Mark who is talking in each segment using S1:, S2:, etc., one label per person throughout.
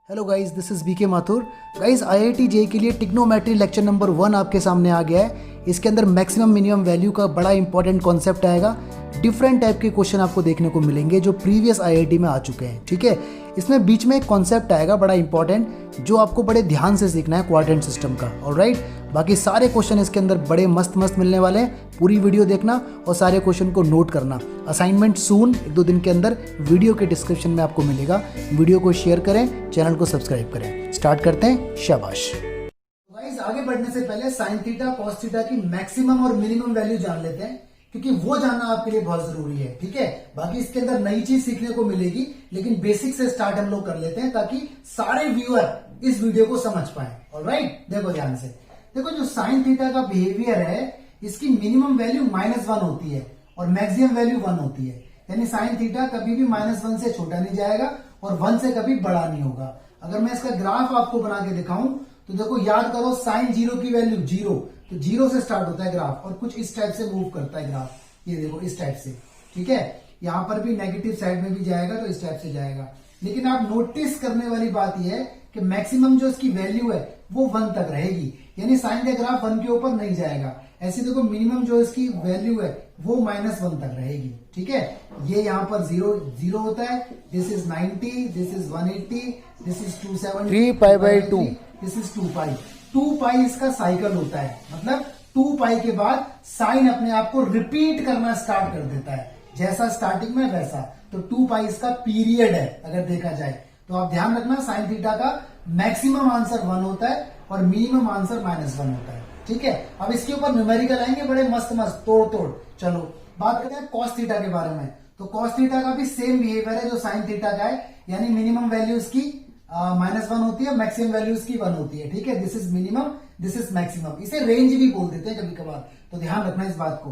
S1: Hello guys, this is BK Mathur. Guys, IIT JEE के लिए trigonometry lecture number 1 आपके सामने आ गया है। इसके अंदर मैक्सिमम मिनिमम वैल्यू का बड़ा इंपॉर्टेंट कॉन्सेप्ट आएगा। डिफरेंट टाइप के क्वेश्चन आपको देखने को मिलेंगे जो प्रीवियस आईआईटी में आ चुके हैं। ठीक है, इसमें बीच में एक कॉन्सेप्ट आएगा बड़ा इंपॉर्टेंट जो आपको बड़े ध्यान से सीखना है, क्वाड्रेंट सिस्टम का। ऑलराइट, बाकी सारे क्वेश्चन इसके अंदर बड़े मस्त मस्त मिलने वाले हैं। पूरी वीडियो देखना और सारे क्वेश्चन को नोट करना। असाइनमेंट सून 1-2 दिन के अंदर वीडियो के डिस्क्रिप्शन में आपको मिलेगा। वीडियो को शेयर करें, चैनल को सब्सक्राइब करें। स्टार्ट करते हैं, शाबाश। गाइस, आगे बढ़ने से पहले साइन थीटा कॉस थीटा की मैक्सिमम और मिनिमम वैल्यू जान लेते हैं, क्योंकि वो जानना आपके लिए बहुत जरूरी है। ठीक है, बाकी इसके अंदर नई चीज सीखने को मिलेगी, लेकिन बेसिक से स्टार्ट हम लोग कर लेते हैं ताकि सारे व्यूअर इस वीडियो को समझ पाए। ऑलराइट, देखो ध्यान से। देखो, जो साइन थीटा का बिहेवियर है, इसकी मिनिमम वैल्यू -1 होती है और मैक्सिमम वैल्यू 1 होती है। यानी साइन थीटा कभी भी -1 से छोटा नहीं जाएगा और 1 से कभी बड़ा नहीं होगा। अगर मैं इसका ग्राफ आपको बना के दिखाऊं तो देखो, याद करो, साइन 0 की वैल्यू 0, तो 0 से स्टार्ट होता है ग्राफ और कुछ इस टाइप से मूव करता है ग्राफ। ये देखो, इस टाइप से। ठीक है, यहां पर भी नेगेटिव साइड में भी जाएगा तो इस टाइप से जाएगा। लेकिन आप नोटिस करने वाली बात यह है कि मैक्सिमम जो इसकी वैल्यू है वो 1 तक रहेगी, यानी साइन का ग्राफ 1 के ऊपर नहीं जाएगा। ऐसे देखो, मिनिमम जो इसकी वैल्यू है वो -1 तक रहेगी। ठीक है, ये यहाँ पर 0 होता है। This is 90, this is 180, this is 270,
S2: 3π/2,
S1: this is 2π। 2π इसका साइकिल होता है, मतलब 2π के बाद साइन अपने आप को रिपीट करना स्टार्ट कर देता है, जैसा स्टार्टिंग में वैसा। तो 2π इसका पीरियड है अगर देखा जाए तो। आप ध्यान रखना, साइन थीटा का मैक्सिमम आंसर 1 होता है और मिनिमम आंसर -1 होता है। ठीक है, अब इसके ऊपर न्यूमेरिकल आएंगे बड़े मस्त मस्त, तोड़। चलो बात करते हैं कॉस थीटा के बारे में। तो कॉस थीटा का भी सेम बिहेवियर है जो साइन थीटा का है, यानी मिनिमम वैल्यू इसकी -1 होती है, मैक्सिमम वैल्यू इसकी 1 होती है। ठीक है, this is minimum, this is maximum. इसे रेंज भी बोल देते हैं कभी कभार, तो ध्यान रखना इस बात को।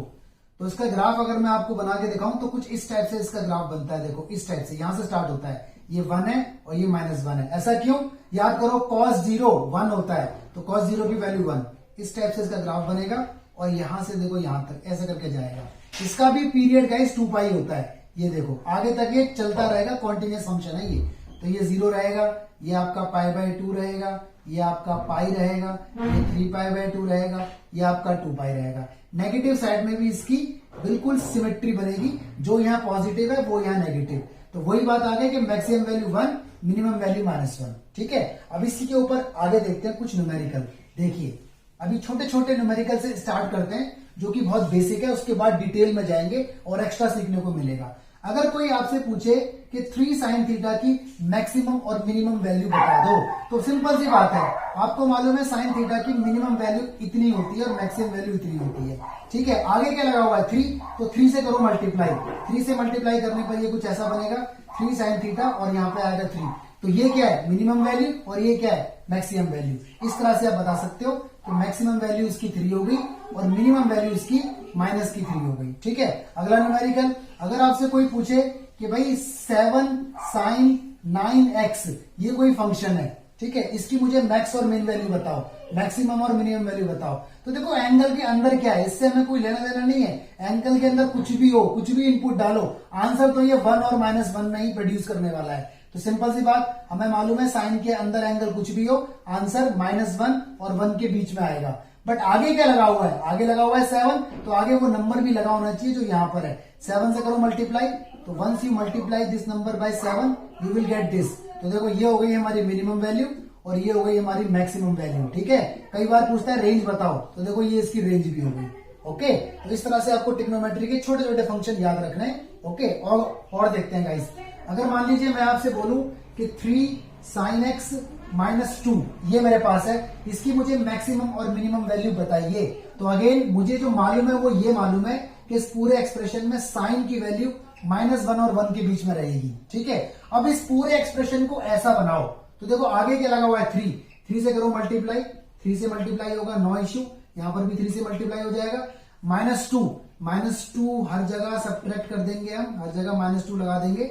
S1: तो इसका ग्राफ अगर मैं आपको बना के दिखाऊं तो कुछ इस टाइप से इसका ग्राफ बनता है। देखो, इस टाइप से यहां से स्टार्ट होता है, ये 1 है और ये -1 है। ऐसा क्यों? याद करो, cos 0 1 होता है, तो cos 0 की वैल्यू 1। इस टाइप से इसका ग्राफ बनेगा और यहां से देखो यहां तक ऐसे करके जाएगा। इसका भी पीरियड गाइस 2π होता है। ये देखो, आगे तक ये चलता रहेगा, कॉन्टिन्यूस फंक्शन है ये। तो ये 0 रहेगा, ये आपका π/2 रहेगा, ये आपका पाई रहेगा, ये 3π/2 रहेगा, ये आपका 2π रहेगा। नेगेटिव साइड में भी इसकी बिल्कुल सिमेट्री बनेगी, जो यहाँ पॉजिटिव है वो यहाँ नेगेटिव। तो वही बात आ गई कि मैक्सिमम वैल्यू 1, मिनिमम वैल्यू -1। ठीक है, अब इसी के ऊपर आगे देखते हैं कुछ न्यूमेरिकल। देखिए, अभी छोटे छोटे न्यूमेरिकल से स्टार्ट करते हैं जो कि बहुत बेसिक है, उसके बाद डिटेल में जाएंगे और एक्स्ट्रा सीखने को मिलेगा। अगर कोई आपसे पूछे कि 3 साइन थीटा की मैक्सिमम और मिनिमम वैल्यू बता दो, तो सिंपल सी बात है, आपको मालूम है साइन थीटा की मिनिमम वैल्यू इतनी होती है और मैक्सिमम वैल्यू इतनी होती है। ठीक है, आगे क्या लगा हुआ है 3, तो 3 से करो मल्टीप्लाई। 3 से मल्टीप्लाई करने पर ये कुछ ऐसा बनेगा, 3 साइन थीटा और यहाँ पे आएगा 3। तो ये क्या है? मिनिमम वैल्यू, और ये क्या है? Maximum value. इस तरह से आप बता सकते हो कि मैक्सिमम वैल्यू इसकी 3 हो गई और मिनिमम वैल्यू इसकी -3 हो गई। ठीक है, अगला न्यूमेरिकल, अगर आपसे कोई पूछे कि भाई 7 साइन 9x ये कोई फंक्शन है, ठीक है, इसकी मुझे मैक्स और मिन वैल्यू बताओ, मैक्सिमम और मिनिमम वैल्यू बताओ। तो देखो, एंगल के अंदर क्या है, इससे हमें कोई लेना देना नहीं है। एंगल के अंदर कुछ भी हो, कुछ भी इनपुट डालो, आंसर तो ये 1 और -1 में ही प्रोड्यूस करने वाला है। तो सिंपल सी बात, हमें मालूम है साइन के अंदर एंगल कुछ भी हो, आंसर -1 और 1 के बीच में आएगा। बट आगे क्या लगा हुआ है? आगे लगा हुआ है 7, तो आगे वो नंबर भी लगा होना चाहिए जो यहां पर है। 7 से करो मल्टीप्लाई, तो once you multiply this number by 7 you will get this. तो देखो, ये हो गई हमारी मिनिमम वैल्यू और ये हो गई हमारी मैक्सिमम वैल्यू। ठीक है, कई बार पूछता है रेंज बताओ, तो देखो ये इसकी रेंज भी हो गई। ओके, तो इस तरह से आपको ट्रिग्नोमेट्री के छोटे छोटे फंक्शन याद रखने हैं। ओके, और देखते हैं गाइस। अगर मान लीजिए मैं आपसे बोलूं कि 3 साइन x -2 ये मेरे पास है, इसकी मुझे मैक्सिमम और मिनिमम वैल्यू बताइए। तो अगेन मुझे जो मालूम है वो ये मालूम है कि इस पूरे एक्सप्रेशन में साइन की वैल्यू -1 और 1 के बीच में रहेगी। ठीक है, अब इस पूरे एक्सप्रेशन को ऐसा बनाओ, तो देखो आगे क्या लगा हुआ है 3 से करो मल्टीप्लाई, 3 से मल्टीप्लाई होगा, नो इश्यू। यहां पर भी 3 से मल्टीप्लाई हो जाएगा। -2 हर जगह सब्ट्रैक्ट कर देंगे हम, हर जगह -2 लगा देंगे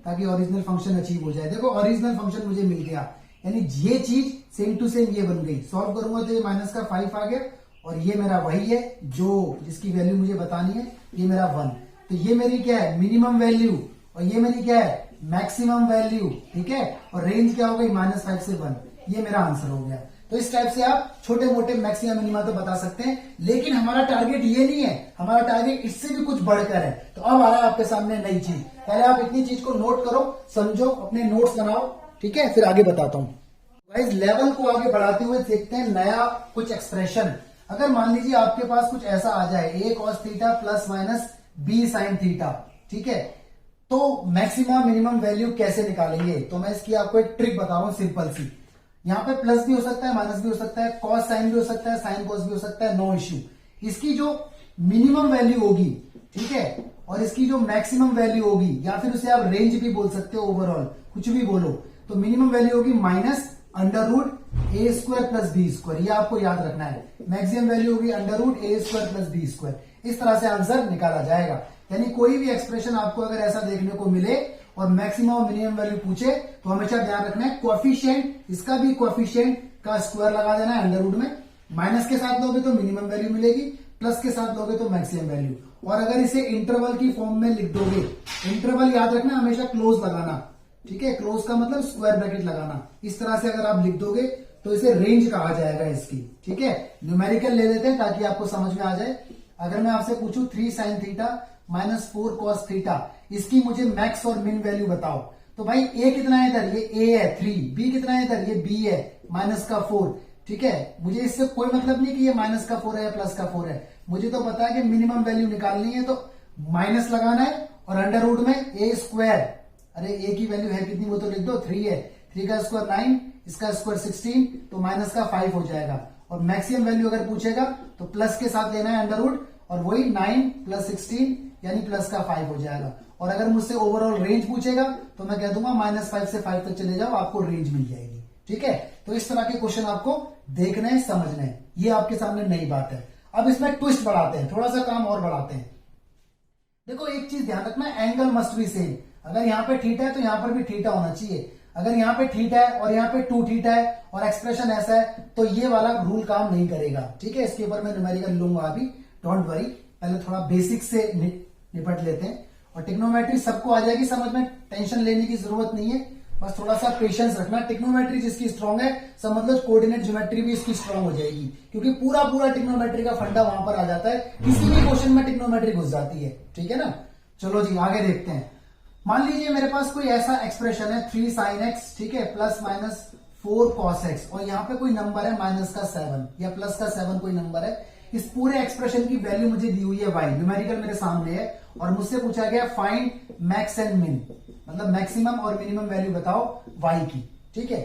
S1: ताकि ओरिजिनल फंक्शन अचीव हो जाए। देखो, ओरिजिनल फंक्शन मुझे मिल गया, यानी ये चीज सेम टू सेम ये बन गई। सॉल्व करूंगा तो ये -5 आ गया और ये मेरा वही है जो जिसकी वैल्यू मुझे बतानी है, ये मेरा 1। तो ये मेरी क्या है? मिनिमम वैल्यू, और ये मेरी क्या है? मैक्सिमम वैल्यू, ठीक है, और रेंज क्या हो गई -5 से 1। ये मेरा आंसर हो गया। तो इस टाइप से आप छोटे मोटे मैक्सिमम मिनिमा तो बता सकते हैं, लेकिन हमारा टारगेट ये नहीं है, हमारा टारगेट इससे भी कुछ बढ़कर है। तो अब आ रहा है आपके सामने नई चीज। पहले आप इतनी चीज को नोट करो, समझो, अपने नोट्स बनाओ, ठीक है, फिर आगे बताता हूं। गाइस लेवल को आगे बढ़ाते हुए देखते हैं नया कुछ एक्सप्रेशन। अगर मान लीजिए आपके पास कुछ ऐसा आ जाए, a cos theta plus minus b sine theta, ठीक है, तो मैक्सिमम मिनिमम वैल्यू कैसे निकालेंगे? तो मैं इसकी आपको एक ट्रिक बता रहा हूं सिंपल सी। यहां पे प्लस भी हो सकता है, माइनस भी हो सकता है, कॉस साइन भी हो सकता है, साइन कॉस भी हो सकता है, नो इश्यू। इसकी जो मिनिमम वैल्यू होगी, ठीक है, और इसकी जो मैक्सिमम वैल्यू होगी, या फिर उसे आप रेंज भी बोल सकते हो, ओवरऑल कुछ भी बोलो, तो मिनिमम वैल्यू होगी माइनस अंडर रूट ए स्क्वायर प्लस बी स्क्वायर। ये आपको याद रखना है। मैक्सिमम वैल्यू होगी अंडर रूट ए स्क्वायर प्लस बी स्क्वायर। इस तरह से आंसर निकाला जाएगा। यानी कोई भी एक्सप्रेशन आपको अगर ऐसा देखने को मिले और मैक्सिमम और मिनिमम वैल्यू पूछे, तो हमेशा ध्यान रखना है कोएफिशिएंट, इसका भी कोएफिशिएंट का स्क्वायर लगा देना है अंडर रूट में। माइनस के साथ लोगे तो मिनिमम वैल्यू मिलेगी, प्लस के साथ लोगे तो मैक्सिमम वैल्यू। और अगर इसे इंटरवल की फॉर्म में लिख दोगे, इंटरवल याद रखना हमेशा क्लोज लगाना, ठीक है, क्लोज का मतलब स्क्वायर ब्रैकेट लगाना। इस तरह से अगर आप लिख दोगे तो इसे रेंज कहा जाएगा इसकी, ठीक है। न्यूमेरिकल ले लेते हैं ताकि आपको समझ में आ जाए। अगर मैं आपसे पूछूं 3 sine theta minus 4 cos theta, इसकी मुझे मैक्स और मिन वैल्यू बताओ, तो भाई ए कितना है इधर, ये ए है 3, बी कितना है इधर, ये बी है माइनस का 4, ठीक है। मुझे इससे कोई मतलब नहीं कि ये माइनस का 4 है या प्लस का 4 है, मुझे तो पता है कि मिनिमम वैल्यू निकालनी है, तो माइनस लगाना है और अंडर रूट में ए स्क्वायर, अरे ए की वैल्यू है कितनी वो तो लिख दो, 3 है, 3 का स्क्वायर 9, इसका स्क्वायर 16, तो माइनस का 5 हो जाएगा। और मैक्सिमम वैल्यू अगर पूछेगा तो प्लस के साथ लेना है अंडर रूट, और वही 9 प्लस 16 यानी प्लस का 5 हो जाएगा। और अगर मुझसे ओवरऑल रेंज पूछेगा तो मैं कह दूंगा -5 से 5 तक चले जाओ, आपको रेंज मिल जाएगी, ठीक है। तो इस तरह के क्वेश्चन आपको देखना है, समझना है, ये आपके सामने नई बात है। अब इसमें ट्विस्ट बढ़ाते हैं, थोड़ा सा काम और बढ़ाते हैं। देखो एक चीज ध्यान रखना, एंगल मस्ट बी सेम। अगर यहाँ पे थीटा है तो यहाँ पर भी थीटा होना चाहिए। अगर यहाँ पे थीटा है और यहाँ पे 2 थीटा है और एक्सप्रेशन ऐसा है, तो ये वाला रूल काम नहीं करेगा, ठीक है। इसके ऊपर मैं न्यूमेरिकल लूंगा अभी, डोंट वरी। पहले थोड़ा बेसिक से निपट लेते हैं, और टिग्नोमेट्री सबको आ जाएगी समझ में, टेंशन लेने की जरूरत नहीं है, बस थोड़ा सा पेशेंस रखना। टिग्नोमेट्री जिसकी स्ट्रांग है, सब मतलब कोऑर्डिनेट ज्योमेट्री भी इसकी स्ट्रांग हो जाएगी, क्योंकि पूरा टिग्नोमेट्री का फंडा वहां पर आ जाता है, किसी भी क्वेश्चन में टिग्नोमेट्री घुस जाती है, ठीक है ना। चलो जी आगे देखते हैं। मान लीजिए मेरे पास कोई ऐसा एक्सप्रेशन है 3 साइन एक्स, ठीक है, प्लस माइनस 4 कॉस एक्स, और यहाँ पे कोई नंबर है माइनस का 7 या प्लस का 7 कोई नंबर है। इस पूरे एक्सप्रेशन की वैल्यू मुझे दी हुई है y, न्यूमेरिकल मेरे सामने है, और मुझसे पूछा गया फाइंड मैक्स एंड मिन, मतलब मैक्सिमम और मिनिमम वैल्यू बताओ y की, ठीक है।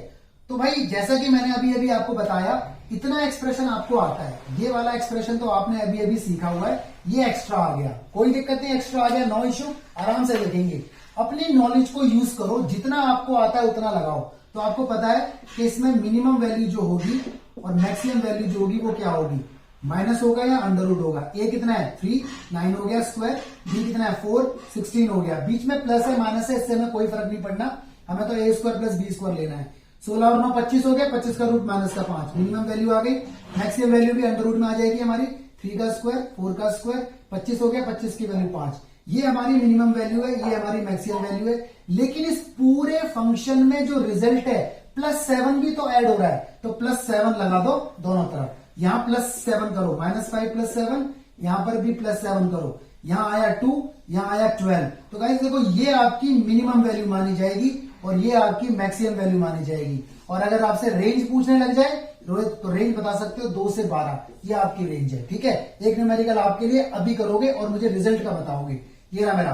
S1: तो भाई जैसा कि मैंने अभी अभी आपको बताया, इतना एक्सप्रेशन आपको आता है, ये वाला एक्सप्रेशन तो आपने अभी अभी सीखा हुआ है, ये एक्स्ट्रा आ गया, कोई दिक्कत नहीं, एक्स्ट्रा आ गया, नो इश्यू, आराम से देखेंगे। अपनी नॉलेज को यूज करो, जितना आपको आता है उतना लगाओ। तो आपको पता है कि इसमें मिनिमम वैल्यू जो होगी और मैक्सिमम वैल्यू जो होगी वो क्या होगी, माइनस होगा या अंडर रूट होगा। ए कितना है 3, 9 हो गया स्क्वायर, बी कितना है 4, 16 हो गया। बीच में प्लस है माइनस है, इससे हमें कोई फर्क नहीं पड़ना, हमें तो ए स्क्वायर प्लस बी स्क्वायर लेना है। 16 और 9 25 हो गया, 25 का रूट माइनस का 5, मिनिमम वैल्यू आ गई। मैक्सिमम वैल्यू भी अंडर रूट में आ जाएगी हमारी, 3 का स्क्वायर 4 का स्क्वायर 25 हो गया, 25 की वैल्यू 5। ये हमारी मिनिमम वैल्यू है, ये हमारी मैक्सिमम वैल्यू है। लेकिन इस पूरे फंक्शन में जो रिजल्ट है +7 भी तो ऐड हो रहा है, तो +7 लगा दो दोनों तरफ। यहां +7 करो, -5 + 7, यहां पर भी +7 करो, यहां आया 2, यहां आया 12। तो गाइस देखो ये आपकी मिनिमम वैल्यू मानी जाएगी और ये आपकी मैक्सिमम वैल्यू मानी जाएगी। और अगर आपसे रेंज पूछने लग जाए रोहित, तो रेंज बता सकते हो 2 से 12, ये आपकी रेंज है, ठीक है। एक न्यूमेरिकल आपके लिए अभी करोगे और मुझे रिजल्ट का बताओगे। ये रहा मेरा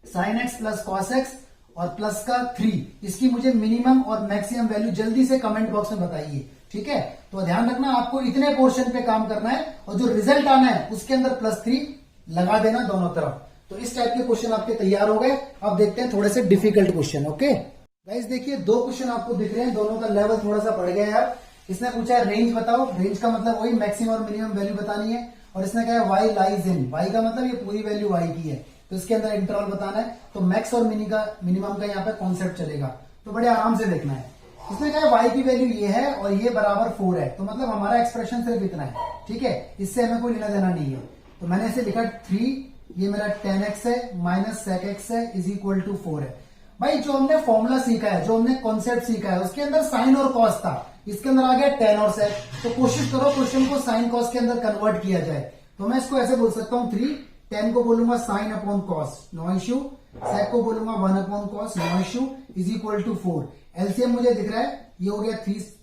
S1: sin x plus cos x और प्लस का 3, इसकी मुझे मिनिमम और मैक्सिमम वैल्यू जल्दी से कमेंट बॉक्स में बताइए, ठीक है। तो ध्यान रखना आपको इतने पोर्शन पे काम करना है, और जो रिजल्ट आना है उसके अंदर +3 लगा देना दोनों तरफ। तो इस टाइप के क्वेश्चन आपके तैयार हो गए। अब देखते हैं थोड़े से डिफिकल्ट क्वेश्चन, ओके गाइस। देखिए 2 क्वेश्चन आपको दिख रहे हैं, दोनों का लेवल थोड़ा सा बढ़ गया यार। इसने पूछा है रेंज बताओ, रेंज का मतलब वही मैक्सिमम और मिनिमम वैल्यू बतानी है। और इसने कहा है y लाइज इन, y का मतलब ये पूरी वैल्यू y की है, तो इसके अंदर इंटरवल बताना है। तो मैक्स और मिनिमम का यहाँ पे कॉन्सेप्ट चलेगा, तो बड़े आराम से देखना है। इसने कहा y की वैल्यू ये है और ये बराबर 4 है, तो मतलब हमारा एक्सप्रेशन सिर्फ इतना है, ठीक है, इससे हमें कोई लेना देना नहीं है। तो मैंने इसे लिखा 3, ये मेरा 10x है माइनस sec x है इज इक्वल टू 4 है। भाई जो हमने फॉर्मूला सीखा है, जो हमने कॉन्सेप्ट सीखा है, उसके अंदर साइन और कॉस था, इसके अंदर आ गया टेन और सेक। तो कोशिश करो क्वेश्चन को साइन कॉस के अंदर कन्वर्ट किया जाए। तो मैं इसको ऐसे बोल सकता हूं 3, 10 को बोलूंगा sine upon cos, no issue. Sec को बोलूंगा 1 upon cos, no issue, is equal to 4। LCM मुझे दिख रहा है, ये हो गया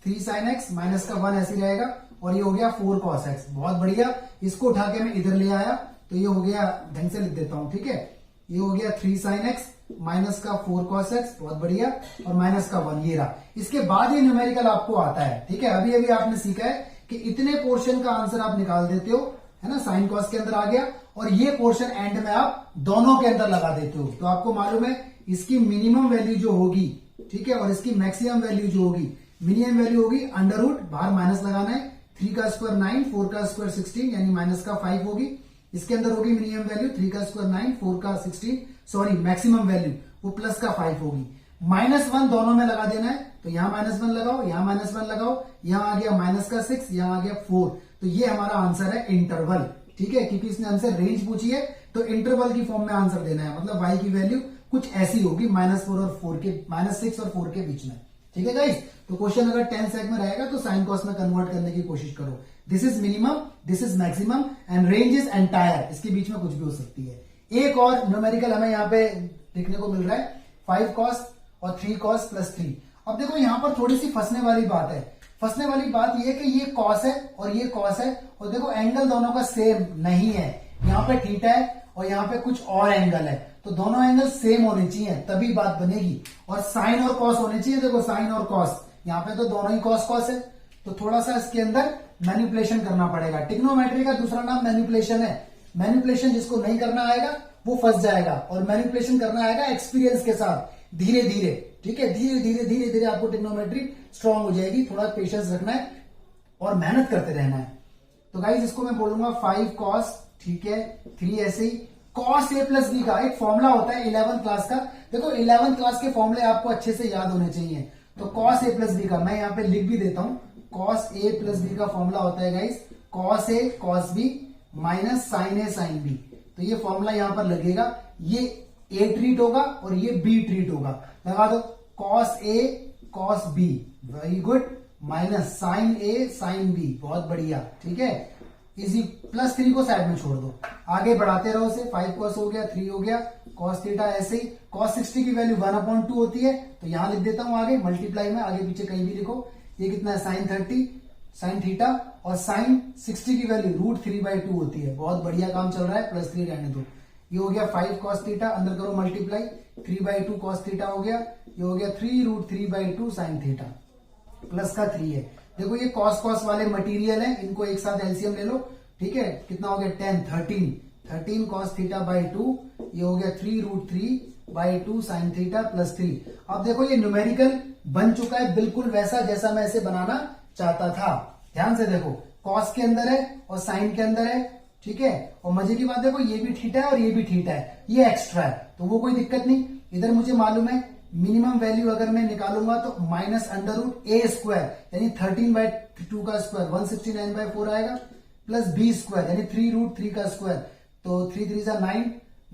S1: 3 साइन एक्स माइनस का 1 ऐसे रहेगा, और ये हो गया 4 कॉस एक्स। बहुत बढ़िया, इसको उठा के मैं इधर ले आया, तो ये हो गया, ढंग से लिख देता हूं, ठीक है, ये हो गया 3 साइन एक्स माइनस का 4 कॉस एक्स, बहुत बढ़िया, और माइनस का 1, ये रहा। इसके बाद ये न्यूमेरिकल आपको आता है, ठीक है। अभी अभी आपने सीखा है कि इतने पोर्शन का आंसर आप निकाल देते हो, है ना, साइन कॉस के अंदर आ गया, और ये पोर्शन एंड में आप दोनों के अंदर लगा देते हो। तो आपको मालूम है इसकी मिनिमम वैल्यू जो होगी, ठीक है, और इसकी मैक्सिमम वैल्यू जो होगी, मिनिमम वैल्यू होगी अंडर रूट, बाहर माइनस लगाना है, 3 का स्क्वायर 9, 4 का स्क्वायर 16, यानी माइनस का 5 होगी। इसके अंदर होगी मिनिमम वैल्यू 3 का स्क्वायर 9, 4 का 16, सॉरी मैक्सिमम वैल्यू वो प्लस का 5 होगी। -1 दोनों में लगा देना है, तो यहां -1 लगाओ, यहां -1 लगाओ, यहां आ गया माइनस का 6, यहां आ गया 4। तो ये हमारा आंसर है इंटरवल, ठीक है, क्योंकि इसने हमसे रेंज पूछी है, तो इंटरवल की फॉर्म में आंसर देना है। मतलब y की वैल्यू कुछ ऐसी होगी, -4 और 4 के, -6 और 4 के बीच में, ठीक है गाइस। तो क्वेश्चन अगर 10 सेक में रहेगा तो साइन कॉस में कन्वर्ट करने की कोशिश करो। This is minimum, this is maximum, and range is entire, इसके बीच में कुछ भी हो सकती है। एक और न्यूमेरिकल हमें यहाँ पे देखने को मिल रहा है, 5 कॉस और 3 कॉस प्लस 3। अब देखो यहां पर थोड़ी सी फंसने वाली बात है। फंसने वाली बात यह है कि ये कॉस है और ये कॉस है, और देखो एंगल दोनों का सेम नहीं है। यहाँ पे थीटा है और यहाँ पे कुछ और एंगल है, तो दोनों एंगल सेम होने चाहिए तभी बात बनेगी। और साइन और कॉस होने चाहिए, देखो साइन और कॉस, यहाँ पे तो दोनों ही कॉस कॉस है, तो थोड़ा सा इसके अंदर मैनिपुलेशन करना पड़ेगा। ट्रिग्नोमेट्री का दूसरा नाम मैनिपुलेशन है। मैनिपुलेशन जिसको नहीं करना आएगा वो फंस जाएगा, और मैनिपुलेशन करना आएगा एक्सपीरियंस के साथ, धीरे धीरे, ठीक है, धीरे धीरे धीरे धीरे आपको ट्रिग्नोमेट्री स्ट्रांग हो जाएगी। थोड़ा पेशेंस रखना है और मेहनत करते रहना है। तो गाइस इसको मैं बोलूंगा 5 कॉस, ठीक है, 3 ऐसे ही। कॉस ए प्लस बी का एक फॉर्मूला होता है 11th क्लास का। देखो 11th क्लास के फॉर्मूले आपको अच्छे से याद होने चाहिए। तो कॉस ए प्लस बी का मैं यहाँ पे लिख भी देता हूं। कॉस ए प्लस बी का फॉर्मूला होता है guys cos A cos B minus sine A sine B. तो ये फॉर्मूला यहां पर लगेगा, ये ए ट्रीट होगा और ये बी ट्रीट होगा। लगा दो, cos A cos B, very good, minus sine A sine B, बहुत बढ़िया, ठीक है। इजी प्लस 3 को साइड में छोड़ दो, आगे बढ़ाते रहो से। 5 कॉस हो गया, 3 हो गया, कॉस थीटा ऐसे ही। कॉस 60 की वैल्यू 1/2 होती है, तो यहां लिख देता हूं आगे मल्टीप्लाई में, आगे पीछे कहीं भी लिखो। ये कितना है, साइन 30 साइन थीटा, और साइन 60 की वैल्यू √3/2 होती है। बहुत बढ़िया काम चल रहा है, +3 रहने दो। ये हो गया 5 कॉस थीटा, अंदर करो मल्टीप्लाई, 3/2 कॉस थीटा हो गया, ये हो गया 3√3/2 साइन थीटा, प्लस का 3 है। देखो ये कॉस कॉस वाले मटेरियल हैं, इनको एक साथ एलसीएम ले लो, ठीक है, कितना हो गया 10 13 कॉस थीटा बाई 2, ये हो गया 3√3/2 साइन थीटा प्लस 3। अब देखो ये न्यूमेरिकल बन चुका है बिल्कुल वैसा जैसा मैं इसे बनाना चाहता था। ध्यान से देखो, कॉस के अंदर है और साइन के अंदर है, ठीक है, और मजे की बात देखो ये भी थीटा है और ये भी थीटा है, ये एक्स्ट्रा है, तो वो कोई दिक्कत नहीं। इधर मुझे मालूम है मिनिमम वैल्यू अगर मैं निकालूंगा तो -√a² यानी 13/2 का स्क्वायर 169/4 आएगा, प्लस b² यानी 3√3 का स्क्वायर, तो 3 3 जा 9,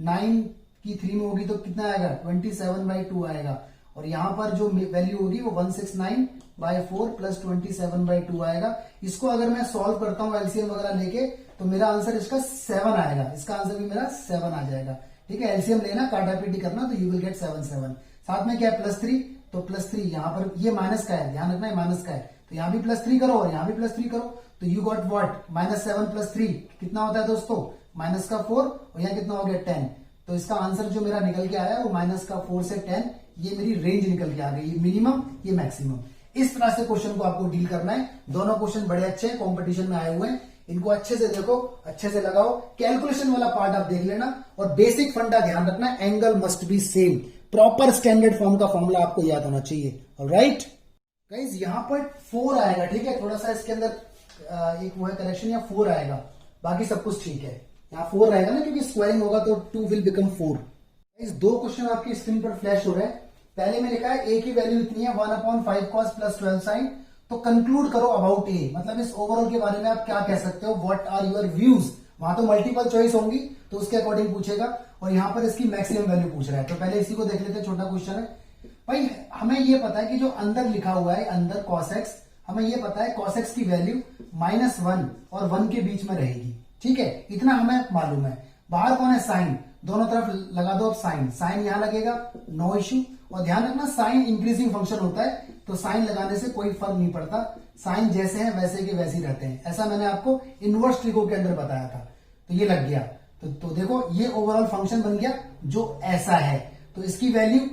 S1: 9 की 3 में होगी तो कितना आएगा 27/2 आएगा। और यहां पर जो वैल्यू होगी वो 169/4 प्लस 27/2 आएगा। इसको अगर मैं सॉल्व करता हूं एलसीएम वगैरह लेके तो मेरा आंसर इसका 7 आएगा, इसका आंसर भी मेरा 7 आ जाएगा, ठीक है। एलसीएम लेना, काटापीटी करना, तो यू विल गेट 7 साथ में क्या है +3, तो +3 यहां पर ये माइनस का है, ध्यान रखना है माइनस का है, तो यहां भी +3 करो और यहां भी +3 करो, तो यू गॉट व्हाट -7 + 3 कितना होता है दोस्तों, -4, और यहां कितना हो गया 10। तो इसका आंसर जो मेरा निकल के आया वो -4 से 10, ये मेरी रेंज निकल के आ गई, ये मिनिमम ये मैक्सिमम। इस तरह से क्वेश्चन को आपको डील करना है। दोनों क्वेश्चन बड़े अच्छे हैं, कॉम्पिटिशन में आए हुए हैं, इनको अच्छे से देखो, अच्छे से लगाओ। कैलकुलेशन वाला पार्ट आप देख लेना, और बेसिक फंडा ध्यान रखना, angle must be same, proper standard form का फॉर्मूला आपको याद होना चाहिए। ऑलराइट गाइस, यहां पर 4 आएगा, ठीक है, थोड़ा सा इसके अंदर एक वो है करेक्शन, या 4 आएगा, बाकी सब कुछ ठीक है। यहाँ 4 रहेगा ना, क्योंकि स्क्वायरिंग होगा तो 2 विल बिकम 4। गाइस 2 क्वेश्चन आपकी स्क्रीन पर फ्लैश हो रहे हैं। पहले में लिखा है ए की वैल्यू इतनी है 1/5 cos प्लस 12 साइन, तो कंक्लूड करो अबाउट ए, मतलब इस ओवरऑल के बारे में आप क्या कह सकते हो, व्हाट आर योर व्यूज, वहां तो मल्टीपल चॉइस होंगी तो उसके अकॉर्डिंग पूछेगा, और यहां पर इसकी मैक्सिमम वैल्यू पूछ रहा है। तो पहले इसी को देख लेते हैं, छोटा क्वेश्चन है भाई। हमें ये पता है कि जो अंदर लिखा हुआ है अंदर cos x, हमें ये पता है cos x की वैल्यू -1 और 1 के बीच में रहेगी, ठीक है, इतना हमें मालूम है। बाहर कौन है, साइन, दोनों तरफ लगा दो अब साइन, साइन यहां लगेगा, नो इश्यू। और ध्यान रखना साइन इंक्रीजिंग फंक्शन होता है, तो साइन लगाने से कोई फर्क नहीं पड़ता, साइन जैसे हैं वैसे के वैसे ही रहते हैं। ऐसा मैंने आपको इनवर्स ट्रिको के अंदर बताया था, तो ये लग गया। तो देखो ये ओवरऑल फंक्शन बन गया जो ऐसा है। तो इसकी वैल्यू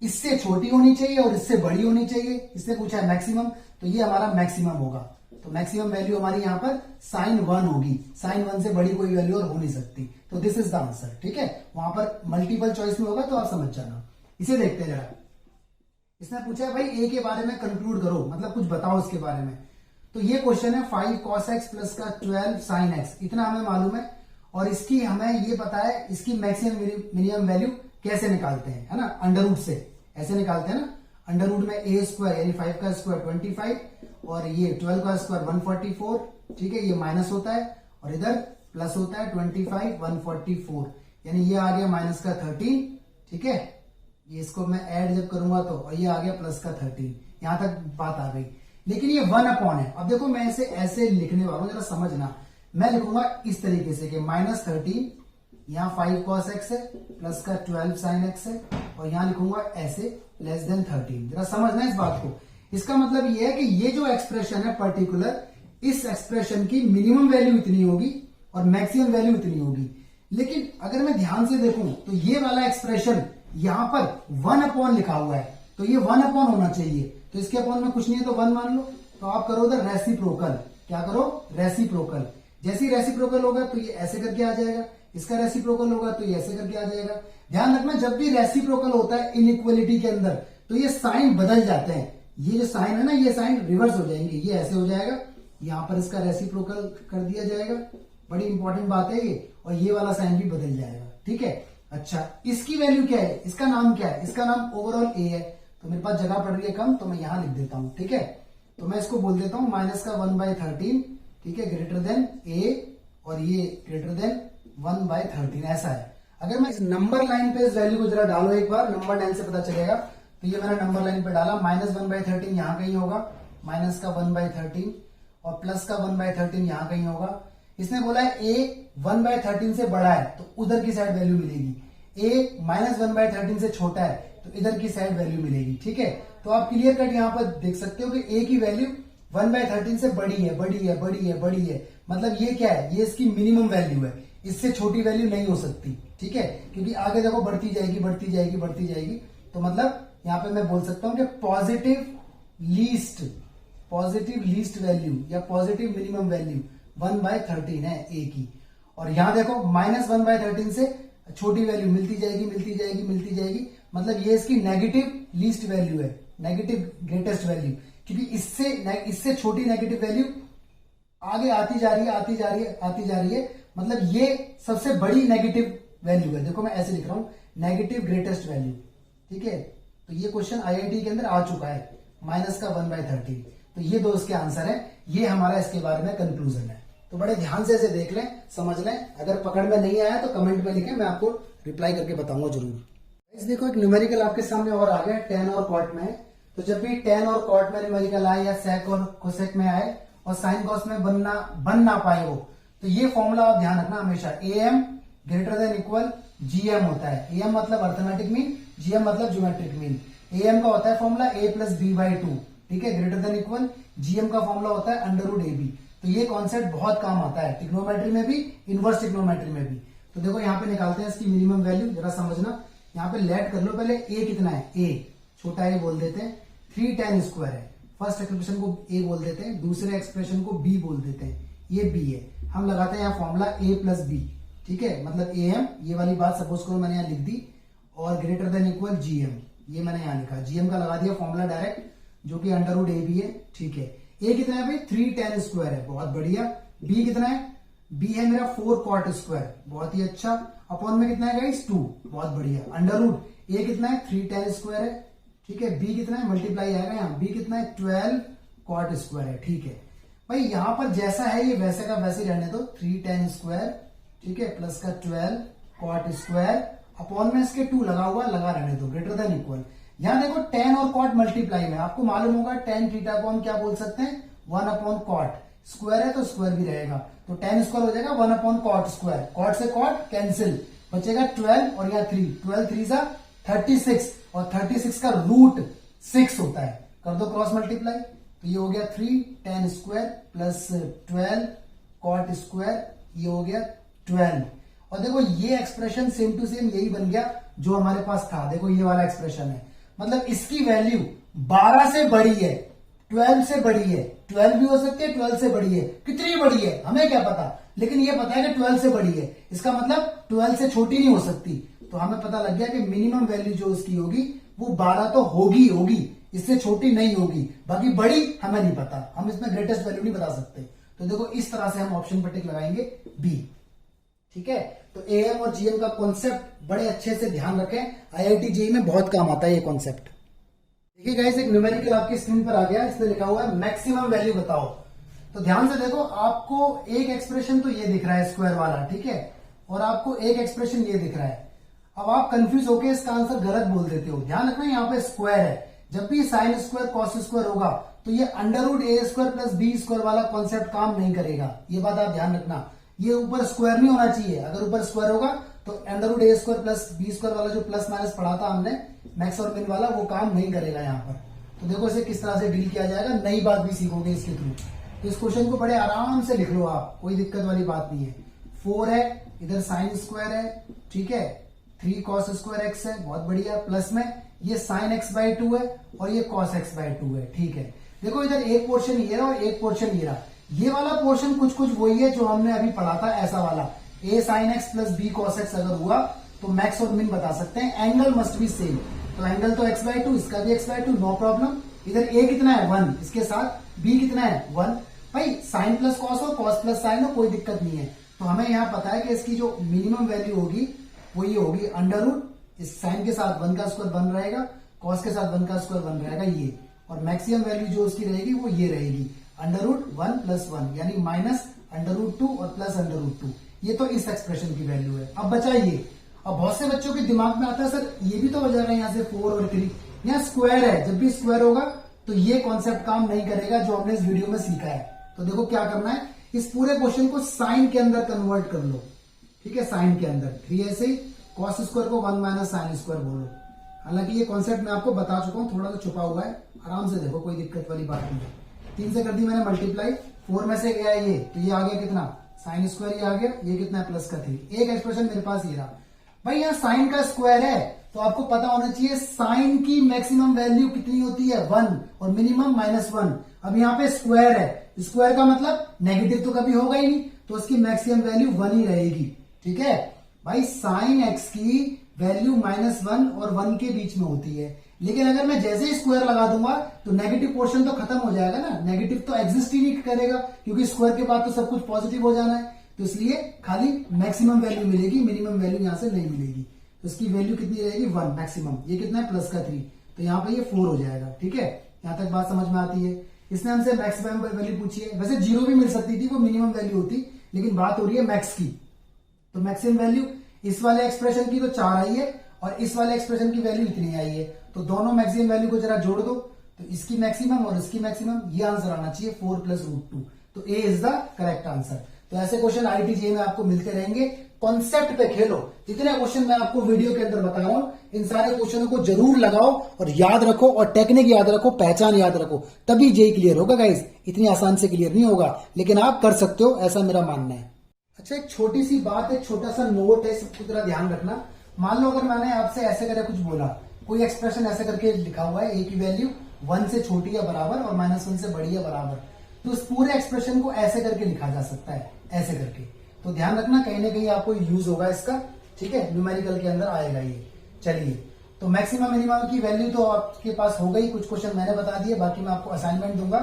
S1: इससे छोटी होनी चाहिए और इससे बड़ी होनी चाहिए। इससे पूछा है मैक्सिमम, तो ये हमारा मैक्सिमम होगा। तो मैक्सिमम वैल्यू हमारी यहां पर sin 1 होगी, sin 1 से बड़ी कोई वैल्यू और हो नहीं सकती। तो दिस इज द आंसर, ठीक है। वहां पर मल्टीपल चॉइस में होगा तो आप समझ जाना। इसे देखते हैं जरा। इसने पूछा है भाई ए के बारे में कंक्लूड करो, मतलब कुछ बताओ इसके बारे में। तो ये क्वेश्चन है 5 cos x प्लस का 12 sin x, इतना हमें मालूम है। और इसकी हमें ये पता है इसकी मैक्सिमम मिनिमम वैल्यू कैसे निकालते हैं, है ना, अंडर रूट से ऐसे निकालते हैं ना। अंडर रूट में a स्क्वायर यानी 5 का स्क्वायर 25 और ये 12 का स्क्वायर 144, ठीक है, ये माइनस होता है और इधर प्लस होता है 25 144, यानी ये आ गया माइनस का 13, ठीक है। ये इसको मैं ऐड जब करूंगा तो, और ये आ गया प्लस का 13, यहां तक बात आ गई। लेकिन ये 1 अपॉन है। अब देखो मैं इसे ऐसे लिखने वाला हूं, जरा समझना। मैं लिखूंगा इस तरीके से कि -13, यहां 5 cos x है प्लस का 12 sin x है, और यहां लिखूंगा ऐसे <13। जरा समझना इस बात को। इसका मतलब ये है कि ये जो एक्सप्रेशन है पर्टिकुलर, इस एक्सप्रेशन की मिनिमम वैल्यू इतनी होगी और मैक्सिमम वैल्यू इतनी होगी। लेकिन अगर मैं ध्यान से देखूं तो ये वाला एक्सप्रेशन यहां पर 1 अपॉन लिखा हुआ है, तो ये 1 अपॉन होना चाहिए। तो इसके अपॉन में कुछ नहीं है तो 1 मान लो। तो आप करो उधर रेसिप्रोकल, क्या करो, रेसिप्रोकल। जैसे ही रेसिप्रोकल होगा तो ये ऐसे करके आ जाएगा, इसका रेसिप्रोकल होगा तो ये ऐसे करके आ जाएगा। ध्यान रखना जब भी रेसिप्रोकल होता है इनइक्वालिटी के अंदर तो ये साइन बदल जाते हैं। ये जो साइन है ना, ये साइन रिवर्स हो जाएंगे, ये ऐसे हो जाएगा, यहां पर इसका रेसिप्रोकल कर दिया जाएगा, बड़ी इंपॉर्टेंट बात है ये। और ये वाला साइन भी बदल जाएगा, ठीक है। अच्छा, इसकी वैल्यू क्या है, इसका नाम क्या है, इसका नाम ओवरऑल ए है। तो मेरे पास जगह पड़ रही है कम, तो मैं यहां लिख देता हूं, ठीक है। तो मैं इसको बोल देता हूं माइनस का 1/13, ठीक है, ग्रेटर देन ए, और ये ग्रेटर देन 1/13, ऐसा है। अगर मैं इस नंबर लाइन पे इस वैल्यू को जरा डालो एक बार, नंबर लाइन से पता चलेगा। तो ये मैंने नंबर लाइन पे डाला, -1/13 यहां कहीं होगा, माइनस का 1/13 और प्लस का 1/13 यहां कहीं होगा। इसने बोला है ए 1/13 से बड़ा है तो उधर की साइड वैल्यू मिलेगी, ए -1/13 से छोटा है तो इधर की साइड वैल्यू मिलेगी, ठीक है। तो आप क्लियर कट यहां पर देख सकते हो कि ए की वैल्यू 1/13 से बड़ी है, बड़ी है, बड़ी है, बड़ी है। मतलब ये क्या है, ये इसकी मिनिमम वैल्यू है, इससे छोटी वैल्यू नहीं हो सकती, ठीक है। क्योंकि आगे देखो बढ़ती जाएगी, बढ़ती जाएगी, बढ़ती जाएगी। तो मतलब यहां पे मैं बोल सकता हूं कि पॉजिटिव लीस्ट वैल्यू या पॉजिटिव मिनिमम वैल्यू 1/13 है ए की। और यहां देखो -1/13 से छोटी वैल्यू मिलती जाएगी, मिलती जाएगी, मिलती जाएगी। मतलब ये इसकी नेगेटिव लीस्ट वैल्यू है, नेगेटिव ग्रेटेस्ट वैल्यू, क्योंकि इससे छोटी नेगेटिव वैल्यू आगे आती जा रही है, आती जा रही है, आती जा रही है। मतलब ये सबसे बड़ी नेगेटिव वैल्यू है। देखो मैं ऐसे लिख रहा हूं, नेगेटिव ग्रेटेस्ट वैल्यू, ठीक है। तो ये क्वेश्चन आईआईटी के अंदर आ चुका है, माइनस का 1/13। तो ये दो इसके आंसर है, ये हमारा इसके बारे में कंक्लूजन है। तो बड़े ध्यान से इसे देख लें, समझ लें। अगर पकड़ में नहीं आया तो कमेंट में लिखें, मैं आपको रिप्लाई करके बताऊंगा जरूर। इस देखो एक न्यूमेरिकल आपके सामने और आ गया, tan और cot में। तो जब भी tan और cot में न्यूमेरिकल आए या sec और cosec में आए और sin cos में बन ना पाए वो, तो ये फॉर्मूला आप ध्यान रखना हमेशा, am greater than equal gm होता है। am मतलब अर्थमेटिक मीन, gm मतलब ज्योमेट्रिक मीन। am का होता है फॉर्मूला a + b/2, ठीक है, ग्रेटर देन इक्वल। gm का फॉर्मूला होता है √ab। तो ये कॉन्सेप्ट बहुत काम आता है ट्रिग्नोमेट्री में भी, इनवर्स ट्रिग्नोमेट्री में भी। तो देखो यहाँ पे निकालते हैं इसकी मिनिमम वैल्यू, जरा समझना। यहाँ पे लेट कर लो पहले, a कितना है, a छोटा a बोल देते हैं, 3 tan स्क्वायर है। फर्स्ट एक्सप्रेशन को a बोल देते हैं, दूसरे एक्सप्रेशन को b बोल देते हैं, ये b है। हम लगाते हैं यहाँ फॉर्मूला a + b, ठीक है, मतलब am, ये वाली बात सपोज करो मैंने यहाँ लिख दी, और ग्रेटर देन इक्वल gm, ये मैंने यहाँ लिखा, gm का लगा दिया फॉर्मूला डायरेक्ट, जो कि √ab है, ठीक है। a कितना है भाई, 3 tan स्क्वायर है, बहुत बढ़िया। b कितना है, b है मेरा 4 cot स्क्वायर, बहुत ही अच्छा। अपॉन में कितना है गाइस, 2, बहुत बढ़िया। √a कितना है, 3 tan स्क्वायर है, ठीक है। b कितना है, मल्टीप्लाई आएगा यहाँ, b कितना है, 12 cot स्क्वायर है, ठीक है। भाई यहां पर जैसा है ये वैसे का वैसे रहने दो, 3 tan स्क्वायर ठीक है, प्लस का 12 कॉट स्क्वायर अपॉन में इसके 2 लगा हुआ, लगा रहने दो, ग्रेटर देन इक्वल। यहां देखो tan और कॉट मल्टीप्लाई में, आपको मालूम होगा tan थीटा अपॉन क्या बोल सकते हैं, 1 अपॉन कॉट, स्क्वायर है तो स्क्वायर भी रहेगा, तो tan स्क्वायर हो जाएगा 1 अपॉन कॉट स्क्वायर, कॉट से कॉट कैंसिल, बचेगा 12 और यहाँ 3, 12 3 जा 36 और 36 का रूट 6 होता है, कर दो क्रॉस मल्टीप्लाई, तो ये हो गया 3 tan square plus 12 cot square, ये हो गया 12। और देखो ये एक्सप्रेशन सेम टू सेम यही बन गया जो हमारे पास था, देखो ये वाला एक्सप्रेशन है, मतलब इसकी वैल्यू 12 से बड़ी है, 12 से बड़ी है, 12 भी हो सकती है 12 से बड़ी है, कितनी बड़ी है हमें क्या पता, लेकिन ये पता है कि 12 से बड़ी है, इसका मतलब 12 से छोटी नहीं हो सकती, तो हमें पता लग गया कि मिनिमम वैल्यू जो उसकी होगी वो 12 तो होगी होगी, इससे छोटी नहीं होगी, बाकी बड़ी हमें नहीं पता, हम इसमें ग्रेटेस्ट वैल्यू नहीं बता सकते। तो देखो इस तरह से हम ऑप्शन पर टिक लगाएंगे बी। ठीक है, तो एएम और जीएम का कॉन्सेप्ट बड़े अच्छे से ध्यान रखें, आईआईटी जेईई में बहुत काम आता है ये कॉन्सेप्ट। देखिए गाइस, एक न्यूमेरिकल आपकी स्क्रीन पर आ गया, इसमें लिखा हुआ है मैक्सिमम वैल्यू बताओ। तो ध्यान से देखो, आपको एक एक्सप्रेशन तो ये दिख रहा है स्क्वायर वाला, ठीक है, और आपको एक एक्सप्रेशन ये दिख रहा है। अब आप कंफ्यूज होकर इसका आंसर गलत बोल देते हो, ध्यान रखना यहाँ पे स्क्वायर है, जब भी साइन स्क्वायर कॉस स्क्वायर होगा तो ये अंडर रूट ए स्क्वायर प्लस बी स्क्वायर वाला कॉन्सेप्ट काम नहीं करेगा, ये बात आप ध्यान रखना, ये ऊपर स्क्वायर नहीं होना चाहिए, अगर ऊपर स्क्वायर होगा तो अंडर रूट ए स्क्वायर प्लस बी स्क्वायर वाला जो प्लस माइनस पढ़ा था हमने मैक्स और मिन वाला, वो काम नहीं करेगा यहाँ पर। तो देखो इसे किस तरह से डील किया जाएगा, नई बात भी सीखोगे इसके थ्रू। तो इस क्वेश्चन को बड़े आराम से लिख लो आप, कोई दिक्कत वाली बात नहीं है। 4 है, इधर साइन स्क्वायर है, ठीक है, 3 कॉस स्क्वायर एक्स है, बहुत बढ़िया, प्लस में ये साइन एक्स बाई 2 है और ये कॉस एक्स बाई 2 है, ठीक है। देखो इधर एक पोर्शन ये रहा और एक पोर्शन ये रहा, ये वाला पोर्शन कुछ कुछ वही है जो हमने अभी पढ़ा था, ऐसा वाला a sine x plus b cos x अगर हुआ तो मैक्स और मिन बता सकते हैं, एंगल मस्ट बी सेम, तो एंगल तो x बाई 2, इसका भी x बाई 2, नो प्रॉब्लम। इधर a कितना है 1, इसके साथ b कितना है 1, भाई साइन प्लस कॉस हो, कॉस प्लस साइन हो, कोई दिक्कत नहीं है। तो हमें यहाँ पता है कि इसकी जो मिनिमम वैल्यू होगी वो ये होगी अंडर रूट, इस साइन के साथ 1 का स्क्वायर 1 रहेगा, कॉस के साथ 1 का स्क्वायर 1 रहेगा ये, और मैक्सिमम वैल्यू जो उसकी रहेगी वो ये रहेगी अंडर रूट 1 प्लस 1, यानी माइनस अंडर रूट 2 और प्लस अंडर रूट 2, ये तो इस एक्सप्रेशन की वैल्यू है। अब बचा ये, अब बहुत से बच्चों के दिमाग में आता है सर ये भी तो हो जाएगा यहाँ से 4 और 3, यहाँ स्क्वायर है, जब भी स्क्वायर होगा तो ये कॉन्सेप्ट काम नहीं करेगा जो हमने इस वीडियो में सीखा है। तो देखो क्या करना है, इस पूरे क्वेश्चन को साइन के अंदर कन्वर्ट कर लो, ठीक है, साइन के अंदर 3 ऐसे ही, कॉस स्क्वायर को 1 माइनस साइन स्क्वायर बोलो। हालांकि ये कॉन्सेप्ट मैं आपको बता चुका हूं, थोड़ा सा छुपा हुआ है, आराम से देखो, कोई दिक्कत वाली बात नहीं है। 3 से कर दी मैंने मल्टीप्लाई, 4 में से गया ये, तो ये आ गया कितना साइन स्क्वायर, ये आ गया, ये कितना है प्लस का 3, एक एक्सप्रेशन मेरे पास ये रहा। भाई यहाँ साइन का स्क्वायर है तो आपको पता होना चाहिए साइन की मैक्सिमम वैल्यू कितनी होती है 1 और मिनिमम -1। अब यहाँ पे स्क्वायर है, स्क्वायर का मतलब नेगेटिव तो कभी होगा ही नहीं, तो उसकी मैक्सिमम वैल्यू 1 ही रहेगी, ठीक है भाई। साइन एक्स की वैल्यू -1 और 1 के बीच में होती है, लेकिन अगर मैं जैसे ही स्क्वायर लगा दूंगा तो नेगेटिव पोर्शन तो खत्म हो जाएगा ना, नेगेटिव तो एग्जिस्ट ही नहीं करेगा, क्योंकि स्क्वायर के बाद तो सब कुछ पॉजिटिव हो जाना है, तो इसलिए खाली मैक्सिमम वैल्यू मिलेगी, मिनिमम वैल्यू यहां से नहीं मिलेगी। तो इसकी वैल्यू कितनी रहेगी 1 मैक्सिमम, ये कितना है प्लस का 3, तो यहाँ पे ये 4 हो जाएगा, ठीक है। यहां तक बात समझ में आती है। इसने हमसे मैक्सिमम वैल्यू पूछी है, वैसे 0 भी मिल सकती थी, वो मिनिमम वैल्यू होती, लेकिन बात हो रही है मैक्स की। तो मैक्सिमम वैल्यू इस वाले एक्सप्रेशन की तो 4 आई है और इस वाले एक्सप्रेशन की वैल्यू इतनी आई है, तो दोनों मैक्सिमम वैल्यू को जरा जोड़ दो, तो इसकी मैक्सिमम और इसकी मैक्सिमम, ये आंसर आना चाहिए 4 + √2, तो ए इज द करेक्ट आंसर। तो ऐसे क्वेश्चन आईआईटी जेईई में आपको मिलते रहेंगे, कॉन्सेप्ट पे खेलो, जितने क्वेश्चन मैं आपको वीडियो के अंदर बता रहा हूं इन सारे क्वेश्चनों को जरूर लगाओ और याद रखो, और टेक्निक याद रखो, पहचान याद रखो, तभी जेईई क्लियर होगा गाइस। इतनी आसान से क्लियर नहीं होगा, लेकिन आप कर सकते हो, ऐसा मेरा मानना है। अच्छा, एक छोटी सी बात, एक छोटा सा नोट है, सबको जरा ध्यान रखना। मान लो अगर मैंने आपसे ऐसे करके कुछ बोला, कोई एक्सप्रेशन ऐसे करके लिखा हुआ है, ए की वैल्यू 1 से छोटी या बराबर और -1 से बड़ी या बराबर, तो उस पूरे एक्सप्रेशन को ऐसे करके लिखा जा सकता है, ऐसे करके। तो ध्यान रखना, कहीं ना कहीं आपको यूज होगा इसका, ठीक है, न्यूमेरिकल के अंदर आएगा ये। चलिए, तो मैक्सिमम मिनिमम की वैल्यू तो आपके पास हो गई, कुछ क्वेश्चन मैंने बता दिए, बाकी मैं आपको असाइनमेंट दूंगा।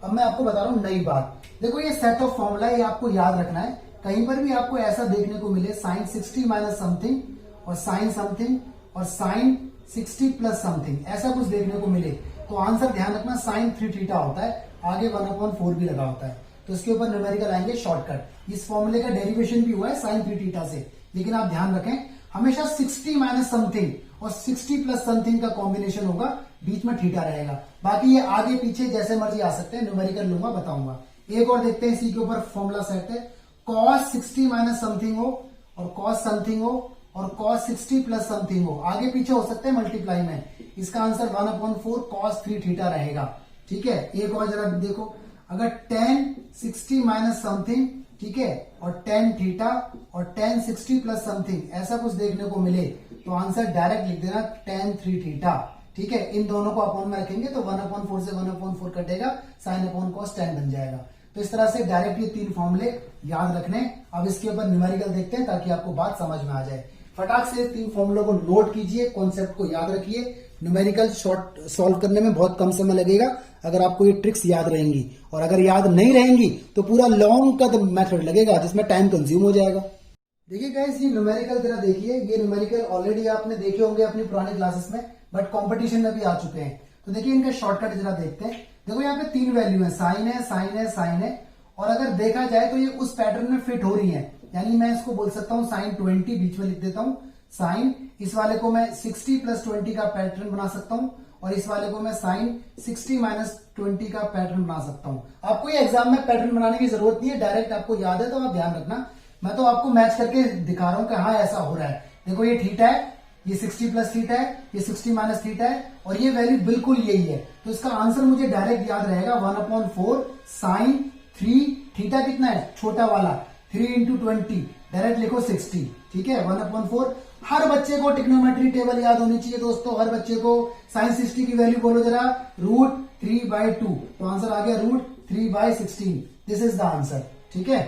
S1: अब मैं आपको बता रहा हूं नई बात, देखो ये सेट ऑफ फॉर्मूला, ये आपको याद रखना है। कहीं पर भी आपको ऐसा देखने को मिले साइन 60 माइनस समथिंग और साइन समथिंग और साइन 60 प्लस समथिंग, ऐसा कुछ देखने को मिले तो आंसर ध्यान रखना साइन 3 थीटा होता है, आगे 1/4 भी लगा होता है। तो इसके ऊपर न्यूमेरिकल आएंगे शॉर्टकट। इस फॉर्मूले का डेरिवेशन भी हुआ है साइन 3 थीटा से, लेकिन आप ध्यान रखें हमेशा 60 माइनस समथिंग और 60 प्लस समथिंग का कॉम्बिनेशन होगा, बीच में थीटा रहेगा। बाकी ये आगे पीछे जैसे मर्जी आ सकते हैं, न्यूमेरिकल लूंगा बताऊंगा। एक और देखते हैं, इसी के ऊपर फॉर्मूला सेट है, cos 60 माइनस समथिंग हो और cos समथिंग हो और cos 60 प्लस समथिंग हो, आगे पीछे हो सकते हैं मल्टीप्लाई में। इसका आंसर 1/4 cos 3 थीटा रहेगा। ठीक है, एक और जरा देखो, अगर tan 60 माइनस समथिंग, ठीक है, और tan थीटा और tan 60 प्लस समथिंग ऐसा कुछ देखने को मिले तो आंसर डायरेक्ट लिख देना tan 3 थीटा। ठीक है, इन दोनों को अपॉन में रखेंगे तो 1/4 से 1/4 कटेगा, sin अपॉन cos tan बन जाएगा। तो इस तरह से डायरेक्ट ये 3 फॉर्मूले याद रखने। अब इसके ऊपर न्यूमेरिकल देखते हैं ताकि आपको बात समझ में आ जाए। फटाक से 3 फॉर्मूलों को नोट कीजिए, कॉन्सेप्ट को याद रखिए। न्यूमेरिकल शॉर्ट सॉल्व करने में बहुत कम समय लगेगा अगर आपको ये ट्रिक्स याद रहेंगी, और अगर याद नहीं रहेंगी तो पूरा लॉन्ग का मेथड लगेगा जिसमें टाइम कंज्यूम हो जाएगा। देखिए गाइस, ये न्यूमेरिकल जरा देखिए, ये न्यूमेरिकल ऑलरेडी आपने देखे होंगे अपनी पुरानी क्लासेस में, बट कंपटीशन में भी आ चुके हैं। तो देखिए इनका शॉर्टकट जरा देखते हैं। देखो यहाँ पे 3 वैल्यू है, साइन है, साइन है, साइन है, और अगर देखा जाए तो ये उस पैटर्न में फिट हो रही है। यानी मैं इसको बोल सकता हूं साइन 20, बीच में लिख देता हूं साइन, इस वाले को मैं 60 प्लस 20 का पैटर्न बना सकता हूं, और इस वाले को मैं साइन 60 माइनस 20 का पैटर्न बना सकता हूं। आपको ये एग्जाम में पैटर्न बनाने की जरूरत नहीं है, डायरेक्ट आपको याद है तो आप ध्यान रखना। मैं तो आपको मैच करके दिखा रहा हूं कि हाँ ऐसा हो रहा है। देखो ये थीटा है, ये 60 प्लस थीटा है, ये 60 माइनस थीटा है, और ये वैल्यू बिल्कुल यही है। तो इसका आंसर मुझे डायरेक्ट याद रहेगा 1/4 साइन 3 थीटा कितना है छोटा वाला 3 इंटू 20, डायरेक्ट लिखो 60। ठीक है, 1/4। हर बच्चे को ट्रिग्नोमेट्री टेबल याद होनी चाहिए दोस्तों, हर बच्चे को। साइन 60 की वैल्यू बोलो जरा, √3/2, तो आंसर आ गया √3/16। This is the answer. ठीक है,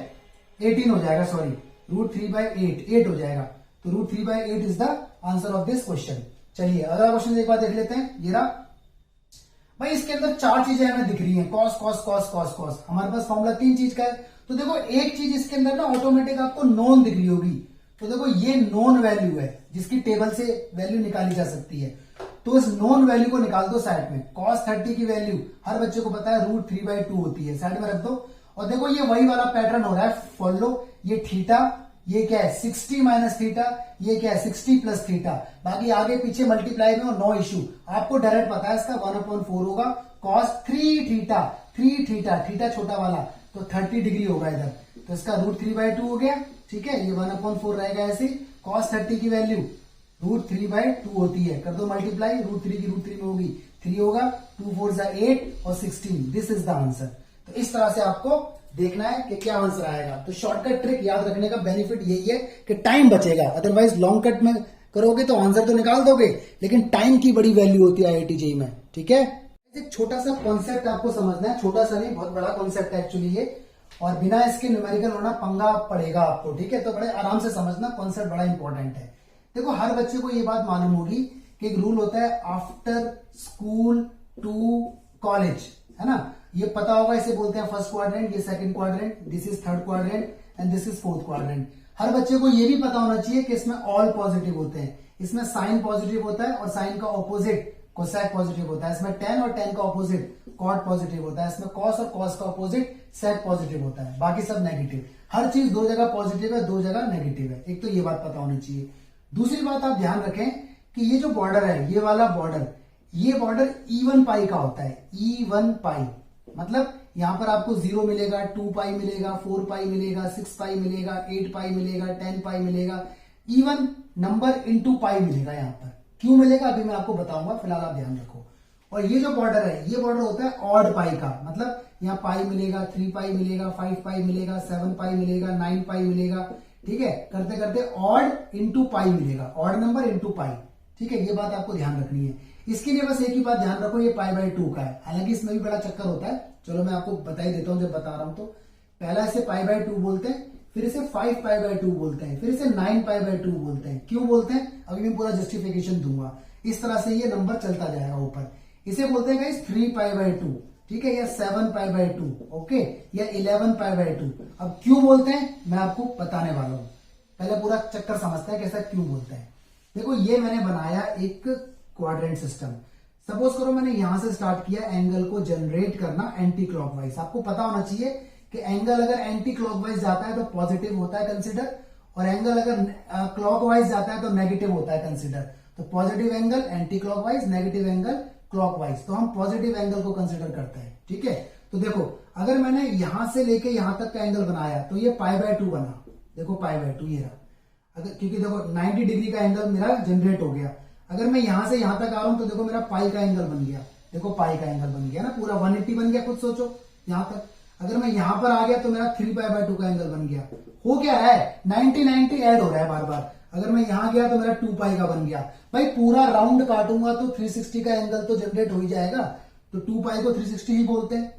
S1: 18 हो जाएगा, सॉरी, √3/8, 8 हो जाएगा। तो √3/8 is the answer of this question. चलिए अगला क्वेश्चन एक बार देख लेते हैं। ये रहा भाई, इसके अंदर 4 चीजें हमें दिख रही हैं, cos cos cos cos cos. हमारे पास फॉर्मूला 3 चीज का है, तो देखो एक चीज इसके अंदर ना ऑटोमेटिक आपको नॉन दिख रही होगी। तो देखो ये नॉन वैल्यू है जिसकी टेबल से वैल्यू निकाली जा सकती है, तो इस नॉन वैल्यू को निकाल दो साइड में। cos 30 की वैल्यू हर बच्चे को पता है √3/2 होती है, साइड में रख दो। और देखो ये वही वाला पैटर्न हो रहा है, फॉलो। ये थीटा, ये क्या है 60 माइनस थीटा, ये क्या है 60 प्लस थीटा, बाकी आगे पीछे मल्टीप्लाई में और नो इश्यू। आपको डायरेक्ट पता है इसका 1/4 होगा cos 3 थीटा, 3 थीटा, थीटा छोटा वाला, तो 30 डिग्री होगा इधर, तो इसका √3/2 हो गया। ठीक है, ये 1/4 रहेगा ऐसे। cos 30 की वैल्यू √3/2 होती है, कर दो मल्टीप्लाई, √3 की √3 में होगी 3 होगा, 2 4 8 और 16। This is the answer. तो इस तरह से आपको देखना है कि क्या आंसर आएगा। तो शॉर्टकट ट्रिक याद रखने का बेनिफिट यही है कि टाइम बचेगा, अदरवाइज लॉन्ग कट में करोगे तो आंसर तो निकाल दोगे, लेकिन टाइम की बड़ी वैल्यू होती है IIT JEE में। ठीक है, एक छोटा सा कॉन्सेप्ट आपको समझना है, छोटा सा नहीं बहुत बड़ा कॉन्सेप्ट है एक्चुअली ये, और बिना इसके न्यूमेरिकल होना पंगा पड़ेगा आपको। ठीक है, तो बड़े आराम से समझना, कॉन्सेप्ट बड़ा इंपॉर्टेंट है। देखो हर बच्चे को ये बात मालूम होगी कि एक रूल होता है आफ्टर स्कूल टू कॉलेज, है ना, ये पता होगा। इसे बोलते हैं फर्स्ट क्वाड्रेंट, ये second quadrant, this is third quadrant and this is fourth quadrant. हर बच्चे को ये भी पता होना चाहिए कि इसमें ऑल पॉजिटिव होते हैं, इसमें साइन पॉजिटिव होता है और साइन का ऑपोजिट कोसेक पॉजिटिव होता है, इसमें tan और tan का ऑपोजिट कॉट पॉजिटिव होता है, इसमें cos और cos का ऑपोजिट सेक पॉजिटिव होता है, बाकी सब नेगेटिव। हर चीज 2 जगह पॉजिटिव है, 2 जगह नेगेटिव है। एक तो ये बात पता होनी चाहिए। दूसरी बात आप ध्यान रखें कि ये जो बॉर्डर है, ये वाला बॉर्डर, ये बॉर्डर E1 पाई का होता है। E1 पाई मतलब यहां पर आपको 0 मिलेगा, 2 पाई मिलेगा, 4 पाई मिलेगा, 6 पाई मिलेगा, 8 पाई मिलेगा, 10 पाई मिलेगा, E1 नंबर इंटू पाई मिलेगा। यहां पर क्यों मिलेगा अभी मैं आपको बताऊंगा, फिलहाल आप ध्यान रखो। और ये जो बॉर्डर है, ये बॉर्डर होता है ऑड पाई का, मतलब यहाँ पाई मिलेगा, 3 पाई मिलेगा, 5 पाई मिलेगा, 7 पाई मिलेगा, 9 पाई मिलेगा। ठीक है, करते करते ऑड इंटू पाई मिलेगा, ऑड नंबर इंटू पाई। ठीक है, ये बात आपको ध्यान रखनी है। इसके लिए बस एक ही बात ध्यान रखो, ये π/2 का है, हालांकि इसमें भी बड़ा चक्कर होता है। चलो मैं आपको बता ही देता हूं जब बता रहा हूं तो। पहला इसे π/2 बोलते हैं, फिर इसे 5π/2 बोलते हैं, फिर इसे 9π/2 बोलते हैं। क्यों बोलते हैं अभी मैं पूरा जस्टिफिकेशन दूंगा। इस तरह से ये नंबर चलता जाएगा ऊपर। इसे बोलते हैं गाइस 3π/2, ठीक है, या 7π/2, ओके, या 11π/2। अब क्यों बोलते हैं मैं आपको बताने वाला हूं, पहले पूरा चक्कर समझते हैं कैसा क्यों बोलते हैं। देखो ये मैंने बनाया एक क्वाड्रेंट सिस्टम। सपोज करो मैंने यहां से स्टार्ट किया एंगल को जनरेट करना एंटी क्लॉकवाइज। आपको पता होना चाहिए कि एंगल अगर एंटी क्लॉकवाइज जाता है तो पॉजिटिव होता है कंसिडर, और एंगल अगर क्लॉकवाइज जाता है तो नेगेटिव होता है कंसिडर। तो positive angle anti clockwise, negative angle clockwise, तो हम पॉजिटिव एंगल को कंसिडर करते हैं। ठीक है, तो देखो अगर मैंने यहां से लेके यहां तक का एंगल बनाया तो ये π/2 बना, देखो π/2 ये रहा। अगर क्योंकि देखो 90 डिग्री का एंगल मेरा जनरेट हो गया, अगर मैं यहां से यहां तक आ रहा हूं तो देखो मेरा पाई का एंगल बन गया, देखो पाई का एंगल बन गया ना, पूरा 180 बन गया। खुद सोचो यहां तक अगर मैं यहां पर आ गया तो मेरा 3π/2 का एंगल बन गया। हो क्या है 90 ऐड हो रहा है बार बार। अगर मैं यहां गया तो मेरा 2π का बन गया। भाई पूरा राउंड काटूंगा तो 360 का एंगल तो जनरेट हो ही जाएगा, तो 2π को 360 ही बोलते हैं,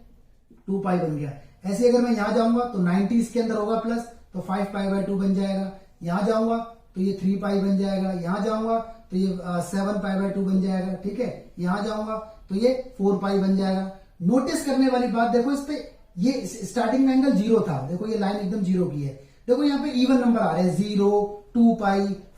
S1: 2π बन गया। ऐसे अगर मैं यहां जाऊंगा तो 90 इसके अंदर होगा प्लस, तो 5π/2 बन जाएगा। यहां जाऊंगा तो ये 3π बन जाएगा, यहां जाऊंगा तो ये 7π/2 बन जाएगा। ठीक है, यहां जाऊंगा तो ये 4π बन जाएगा। नोटिस करने वाली बात देखो, इस पे ये स्टार्टिंग में एंगल 0 था, देखो ये लाइन एकदम 0 की है। देखो यहाँ पे इवन नंबर आ रहे हैं, 0, 2π,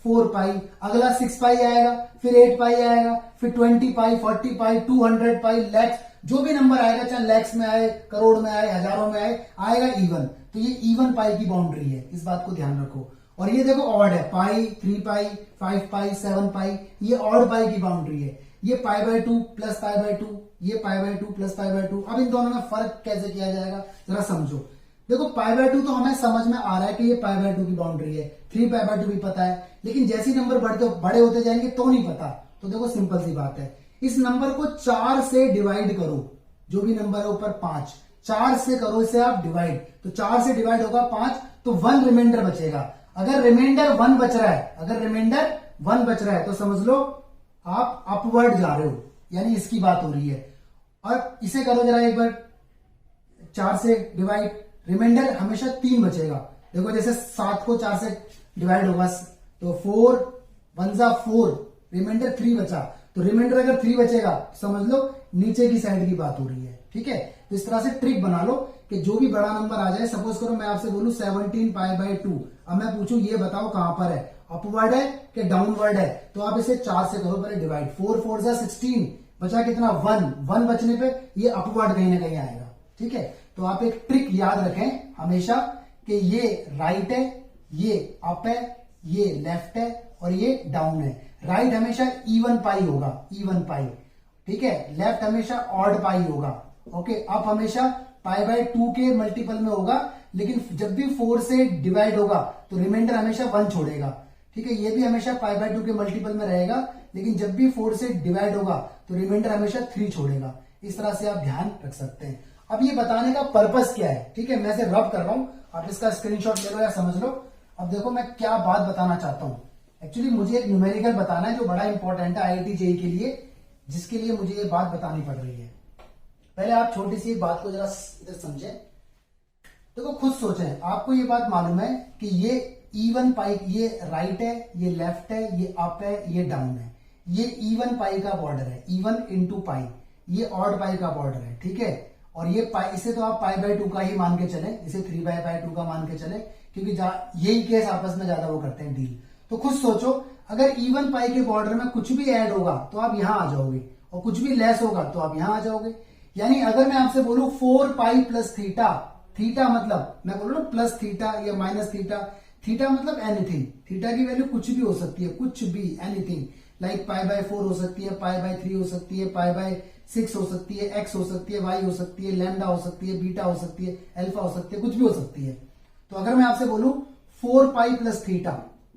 S1: 4π, अगला 6π आएगा, फिर 8π आएगा, फिर 20π, 40π, 200π, लैक्स, जो भी नंबर आएगा, चाहे लैक्स में आए, करोड़ में आए, हजारों में आए, आएगा इवन। तो ये इवन पाई की बाउंड्री है, इस बात को ध्यान रखो। और ये देखो ऑड है, पाई, 3π, 5π, 7π, ये ऑड पाई की बाउंड्री है। ये π/2 प्लस π/2, ये π/2 प्लस π/2। अब इन दोनों में फर्क कैसे किया जाएगा जरा समझो। देखो π/2 तो हमें समझ में आ रहा है कि ये π/2 की बाउंड्री है, 3π/2 भी पता है, लेकिन जैसे नंबर बड़े होते जाएंगे तो नहीं पता। तो देखो सिंपल सी बात है, इस नंबर को 4 से डिवाइड करो, जो भी नंबर है ऊपर 5, 4 से करो इसे आप डिवाइड, तो 4 से डिवाइड होगा 5, तो 1 रिमाइंडर बचेगा। अगर रिमाइंडर 1 बच रहा है, अगर रिमाइंडर 1 बच रहा है तो समझ लो आप अपवर्ड जा रहे हो, यानी इसकी बात हो रही है। और इसे करो जरा एक बार 4 से डिवाइड, रिमाइंडर हमेशा 3 बचेगा। देखो जैसे 7 को 4 से डिवाइड होगा तो 4 1 जा 4, रिमाइंडर 3 बचा, तो रिमाइंडर अगर 3 बचेगा समझ लो नीचे की साइड की बात हो रही है। ठीक है, तो इस तरह से ट्रिक बना लो कि जो भी बड़ा नंबर आ जाए, सपोज करो मैं आपसे बोलूं 17π/2, अब मैं पूछूं ये बताओ कहां पर है, अपवर्ड है कि डाउनवर्ड है, तो आप इसे 4 से करो पहले डिवाइड, 4 4 जा 16, बचा कितना 1 बचने पे ये अपवर्ड कहीं ना कहीं आएगा। ठीक है, तो आप एक ट्रिक याद रखें हमेशा कि ये राइट है, ये अप है, ये लेफ्ट है और ये डाउन है। राइट हमेशा इवन पाई होगा, इवन पाई। ठीक है, लेफ्ट हमेशा ऑड पाई होगा। ओके, अप हमेशा π/2 के मल्टीपल में होगा, लेकिन जब भी 4 से डिवाइड होगा तो रिमाइंडर हमेशा 1 छोड़ेगा। ठीक है, ये भी हमेशा π/2 के मल्टीपल में रहेगा, लेकिन जब भी 4 से डिवाइड होगा तो रिमाइंडर हमेशा 3 छोड़ेगा। इस तरह से आप ध्यान रख सकते हैं। अब ये बताने का पर्पस क्या है, ठीक है, मैं इसे रब कर रहा हूं, आप इसका स्क्रीनशॉट ले लो या समझ लो। अब देखो मैं क्या बात बताना चाहता हूं। एक्चुअली मुझे एक न्यूमेरिकल बताना है जो बड़ा इंपॉर्टेंट है IIT JEE के लिए, जिसके लिए मुझे ये बात बतानी पड़ रही है। पहले आप छोटी सी बात को जरा इधर समझें। देखो खुद सोचें, आपको ये बात मालूम है कि ये इवन पाई, ये राइट है, ये लेफ्ट है, ये अप है, ये डाउन है, ये इवन पाई का बॉर्डर है, इवन इंटू पाई, ये ऑड पाई का बॉर्डर है। ठीक है, और ये पाई, इसे तो आप π/2 का ही मान के चले, इसे 3/2 का मान के चले, क्योंकि यही केस आपस में ज्यादा वो करते हैं डील। तो खुद सोचो, अगर इवन पाई के बॉर्डर में कुछ भी ऐड होगा तो आप यहां आ जाओगे, और कुछ भी लेस होगा तो आप यहां आ जाओगे। यानी अगर मैं आपसे बोलूं 4π प्लस थीटा, थीटा मतलब मैं बोलूं ना प्लस थीटा या माइनस थीटा, थीटा मतलब एनीथिंग, थीटा की वैल्यू कुछ भी हो सकती है, कुछ भी, एनीथिंग, लाइक π/4 हो सकती है, π/3 हो सकती है, π/6 हो सकती है, x हो सकती है, y हो सकती है, लैम्डा हो सकती है, बीटा हो सकती है, अल्फा हो सकती है, कुछ भी हो सकती है। तो अगर मैं आपसे बोलूं 4π प्लस थीटा,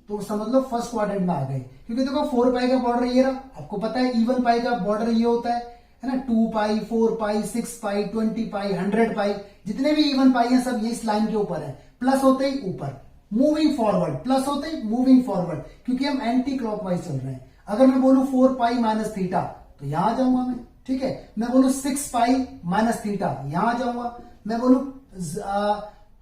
S1: तो समझ लो फर्स्ट क्वाड्रेंट में आ गए, क्योंकि देखो 4π का बॉर्डर ये रहा, आपको पता है इवन पाई का बॉर्डर ये होता है ना, 2π, 4π, 6π, 20π, 100π, जितने भी इवन पाई हैं सब ये इस लाइन के ऊपर है, प्लस होते ही ऊपर, मूविंग फॉरवर्ड, प्लस होते ही मूविंग फॉरवर्ड, क्योंकि हम एंटी क्लॉकवाइज चल रहे हैं। अगर मैं बोलूं 4π माइनस थीटा तो यहां आ जाऊंगा मैं। ठीक है, मैं बोलूं 6π माइनस थीटा यहां आ जाऊंगा, मैं बोलूं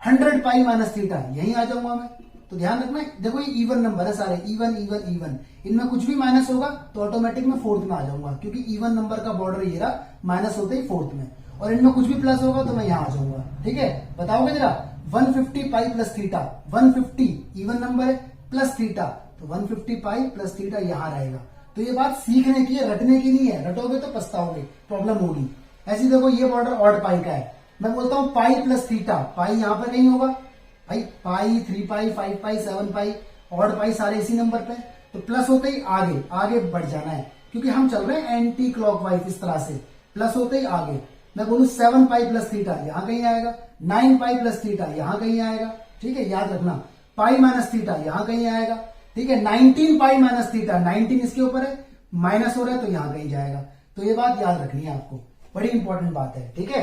S1: 100π माइनस थीटा यहीं आ जाऊंगा मैं। तो ध्यान रखना, देखो ये इवन नंबर है सारे, इवन इवन इवन, इनमें कुछ भी माइनस होगा तो ऑटोमेटिक में फोर्थ में आ जाऊंगा, क्योंकि इवन नंबर का बॉर्डर ये रहा, माइनस होते ही फोर्थ में, और इनमें कुछ भी प्लस होगा तो मैं यहां आ जाऊंगा। ठीक है, बताओगे जरा 150π प्लस थीटा, 150 इवन नंबर है, प्लस थीटा, तो 150π प्लस थीटा यहां रहेगा। तो ये बात सीखने की है, रटने की नहीं है, रटोगे तो पछताओगे, प्रॉब्लम होगी। ऐसी देखो ये बॉर्डर ऑड पाई का है, मैं बोलता हूं पाई प्लस थीटा, पाई यहां पर नहीं होगा भाई, पाई 3 पाई 5 पाई 7 पाई ऑड पाई सारे इसी नंबर पे, तो प्लस होते ही आगे आगे बढ़ जाना है, क्योंकि हम चल रहे हैं एंटी क्लॉकवाइज इस तरह से, प्लस होते ही आगे। मैं बोलूं 7 पाई प्लस थीटा यहां कहीं आएगा, 9 पाई प्लस थीटा यहां कहीं आएगा, ठीक है, याद रखना। पाई माइनस थीटा यहां कहीं आएगा, ठीक है। 19 पाई माइनस थीटा, 19 इसके ऊपर है, माइनस हो रहा है तो यहां कहीं जाएगा। तो ये बात याद रखनी है आपको, बड़ी इंपॉर्टेंट बात है, ठीक है।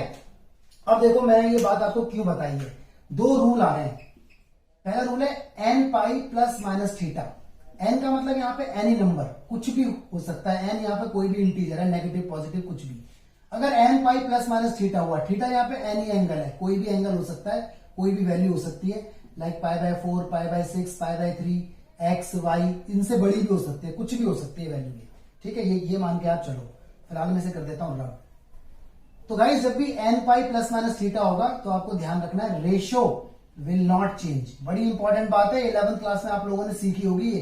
S1: अब देखो मैंने ये बात आपको क्यों बताई है, दो रूल आ रहे हैं। पहला रूल है n pi plus minus theta. N का मतलब यहाँ पे एनी नंबर, कुछ भी हो सकता है, एन यहाँ पे कोई भी इंटीजर है, नेगेटिव पॉजिटिव कुछ भी। अगर n pi plus minus theta हुआ, थीटा यहाँ पे एनी एंगल है, कोई भी एंगल हो सकता है, कोई भी वैल्यू हो सकती है, like pi by 4, pi by 6, pi by 3, x y, इनसे बड़ी भी हो सकती है, कुछ भी हो सकती है वैल्यू, ठीक है। ये मान के आप चलो, फिलहाल मैं से कर देता हूं रब। तो गाइस जब भी n pi plus minus theta होगा तो आपको ध्यान रखना है रेशो विल नॉट चेंज। बड़ी इंपॉर्टेंट बात है, 11th क्लास में आप लोगों ने सीखी होगी ये,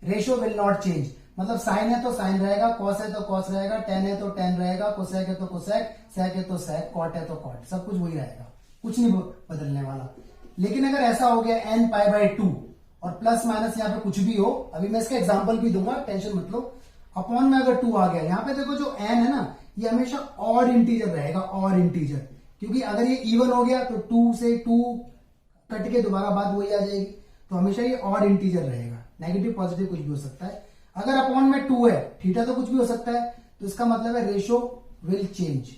S1: रेशो विल नॉट चेंज। मतलब साइन है तो साइन रहेगा, कॉस है तो कॉस रहेगा, टेन है तो टेन रहेगा, कोसेक है तो कोसेक, सेक है तो सेक, कॉट है तो कॉट, सब कुछ वही रहेगा, कुछ नहीं बदलने वाला। लेकिन अगर ऐसा हो गया एन पाई बाय 2 और प्लस माइनस यहाँ पे कुछ भी हो, अभी मैं इसका एग्जांपल भी दूंगा, टेंशन मत लो। अपॉन में अगर 2 आ गया, यहाँ पे देखो जो एन है ना, ये हमेशा ऑड इंटीजर रहेगा, ऑड इंटीजर, क्योंकि अगर ये इवन हो गया तो 2 से 2 कट के दोबारा बात वही आ जाएगी, तो हमेशा ये ऑड इंटीजर रहेगा, नेगेटिव पॉजिटिव कुछ भी हो सकता है। अगर अपॉन में 2 है, थीटा तो कुछ भी हो सकता है, तो इसका मतलब है रेशो विल चेंज,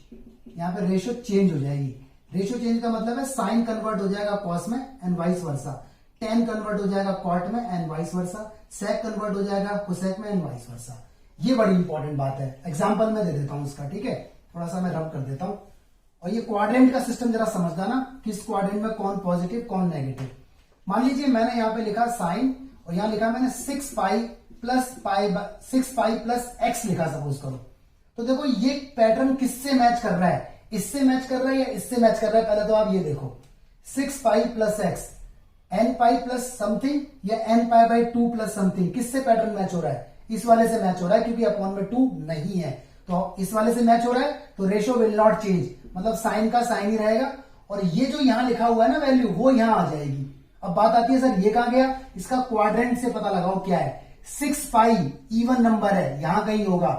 S1: यहाँ पे रेशो चेंज हो जाएगी। रेशो चेंज का मतलब है साइन कन्वर्ट हो जाएगा कॉस में and vice versa, tan convert हो जाएगा कॉट में and vice versa, sec convert हो जाएगा कोसेक में एंड वाइस वर्सा। ये बड़ी इंपॉर्टेंट बात है, एग्जांपल में दे देता हूं उसका, ठीक है, थोड़ा सा मैं रब कर देता हूं। और ये क्वाड्रेंट का सिस्टम जरा समझना ना, किस क्वाड्रेंट में कौन पॉजिटिव कौन नेगेटिव। मान लीजिए मैंने यहां पे लिखा साइन और यहां लिखा मैंने 6 पाई प्लस एक्स लिखा, सपोज करो। तो देखो ये पैटर्न किससे मैच कर रहा है, इससे मैच कर रहा है या इससे मैच कर रहा है। पहले तो आप ये देखो 6 pi plus x, n pi plus something या n pi by 2 plus something, किससे पैटर्न मैच हो रहा है, इस वाले से मैच हो रहा है, क्योंकि अपॉन में 2 नहीं है, तो इस वाले से मैच हो रहा है, तो रेशो विल नॉट चेंज, मतलब साइन का साइन ही रहेगा, और ये जो यहां लिखा हुआ है ना वैल्यू, वो यहां आ जाएगी। अब बात आती है सर ये कहां गया, इसका क्वाड्रेंट से पता लगाओ क्या है। 6 पाई इवन नंबर है, यहां कहीं होगा,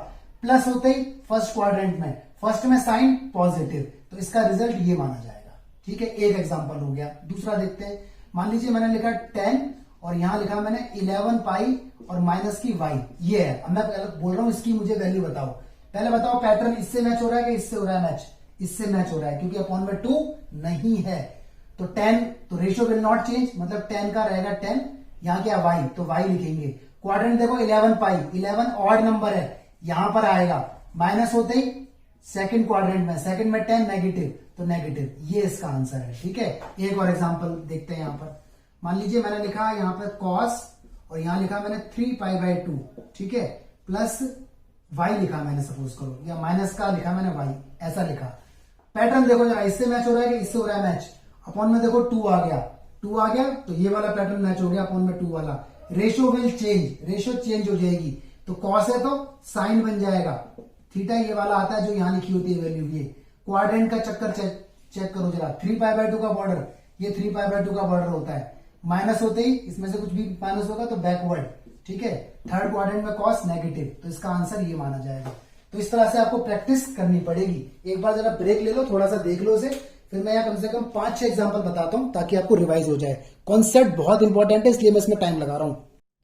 S1: प्लस होते ही फर्स्ट क्वाड्रेंट में, फर्स्ट में साइन पॉजिटिव, तो इसका रिजल्ट ये माना जाएगा, ठीक है। एक एग्जांपल हो गया। दूसरा देखते हैं, मान लीजिए मैंने लिखा 10 और यहां लिखा मैंने 11 पाई और माइनस की वाई, ये है। अब मैं पहले बोल रहा हूं इसकी मुझे वैल्यू बताओ, पहले बताओ पैटर्न इससे मैच हो रहा है कि इससे हो रहा है मैच, इससे मैच हो रहा है, क्योंकि अपॉन में 2 नहीं है, तो 10, तो रेशियो विल नॉट चेंज, मतलब 10 का रहेगा 10, यहां क्या वाई, तो वाई लिखेंगे। क्वाड्रेंट देखो 11 पाई, 11 ऑड नंबर है, यहां पर आएगा, माइनस होते ही सेकंड क्वाड्रेंट में, सेकंड में 10 नेगेटिव, तो नेगेटिव, ये इसका आंसर है, ठीक है। एक और एग्जांपल देखते हैं यहां पर, मान लीजिए मैंने लिखा यहां पर कॉस और यहां लिखा मैंने 3 पाई बाय 2, ठीक है, प्लस वाई लिखा मैंने, सपोज करो, या माइनस का लिखा मैंने वाई, ऐसा लिखा। पैटर्न देखो जरा, इससे मैच हो रहा है कि इससे हो रहा है मैच, अपॉन में देखो 2 आ गया, 2 आ गया तो ये वाला पैटर्न मैच हो गया, अपॉन में 2 वाला। Ratio will change, ratio change हो जाएगी, तो कॉस है तो साइन बन जाएगा, थीटा ये वाला आता है जो यहां लिखी होती है वैल्यू, ये क्वाड्रेंट का चक्कर चेक करो जरा, 3 पाई बाय 2 का बॉर्डर, ये 3 पाई बाय 2 का बॉर्डर होता है, माइनस होते ही इसमें से कुछ भी माइनस होगा तो बैकवर्ड, ठीक है। थर्ड क्वाड्रेंट में कॉस नेगेटिव, तो इसका आंसर ये माना जाएगा। तो इस तरह से आपको प्रैक्टिस करनी पड़ेगी। एक बार जरा ब्रेक ले लो, थोड़ा सा देख लो इसे, फिर मैं यहाँ कम से कम 5-6 एग्जांपल बताता हूं ताकि आपको रिवाइज हो जाए। कॉन्सेप्ट बहुत इंपॉर्टेंट है, इसलिए मैं इसमें टाइम लगा रहा हूं।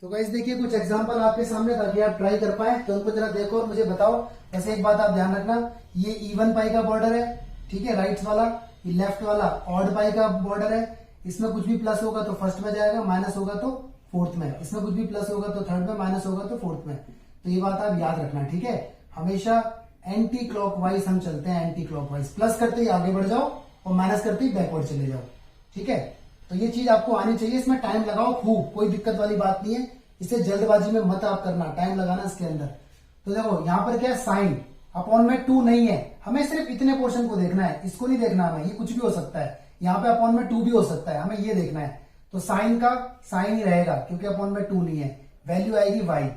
S1: तो गाइस देखिए कुछ एग्जांपल आपके सामने, ताकि आप ट्राई कर पाए, तो उनको जरा देखो और मुझे बताओ। ऐसे एक बात आप ध्यान रखना, ये इवन पाई का बॉर्डर है, ठीक है, राइट वाला, ये लेफ्ट वाला ऑड पाई का बॉर्डर है। इसमें कुछ भी प्लस होगा तो फर्स्ट में जाएगा, माइनस होगा तो फोर्थ में, इसमें कुछ भी प्लस होगा तो थर्ड में, माइनस होगा तो फोर्थ में। तो ये बात आप याद रखना, ठीक है। हमेशा एंटी क्लॉकवाइज हम चलते हैं, एंटी क्लॉकवाइज, प्लस करते ही आगे बढ़ जाओ और माइनस करते ही बैकवर्ड चले जाओ, ठीक है। तो ये चीज आपको आनी चाहिए, इसमें टाइम लगाओ खूब, कोई दिक्कत वाली बात नहीं है, इसे जल्दबाजी में मत आप करना, टाइम लगाना इसके अंदर। तो देखो यहाँ पर क्या है, साइन, अपॉन में 2 नहीं है, हमें सिर्फ इतने पोर्शन को देखना है, इसको नहीं देखना हमें, ये कुछ भी हो सकता है, यहाँ पे अपॉन में 2 भी हो सकता है, हमें ये देखना है। तो साइन का साइन ही रहेगा, क्योंकि अपॉन में 2 नहीं है, वैल्यू आएगी वाई,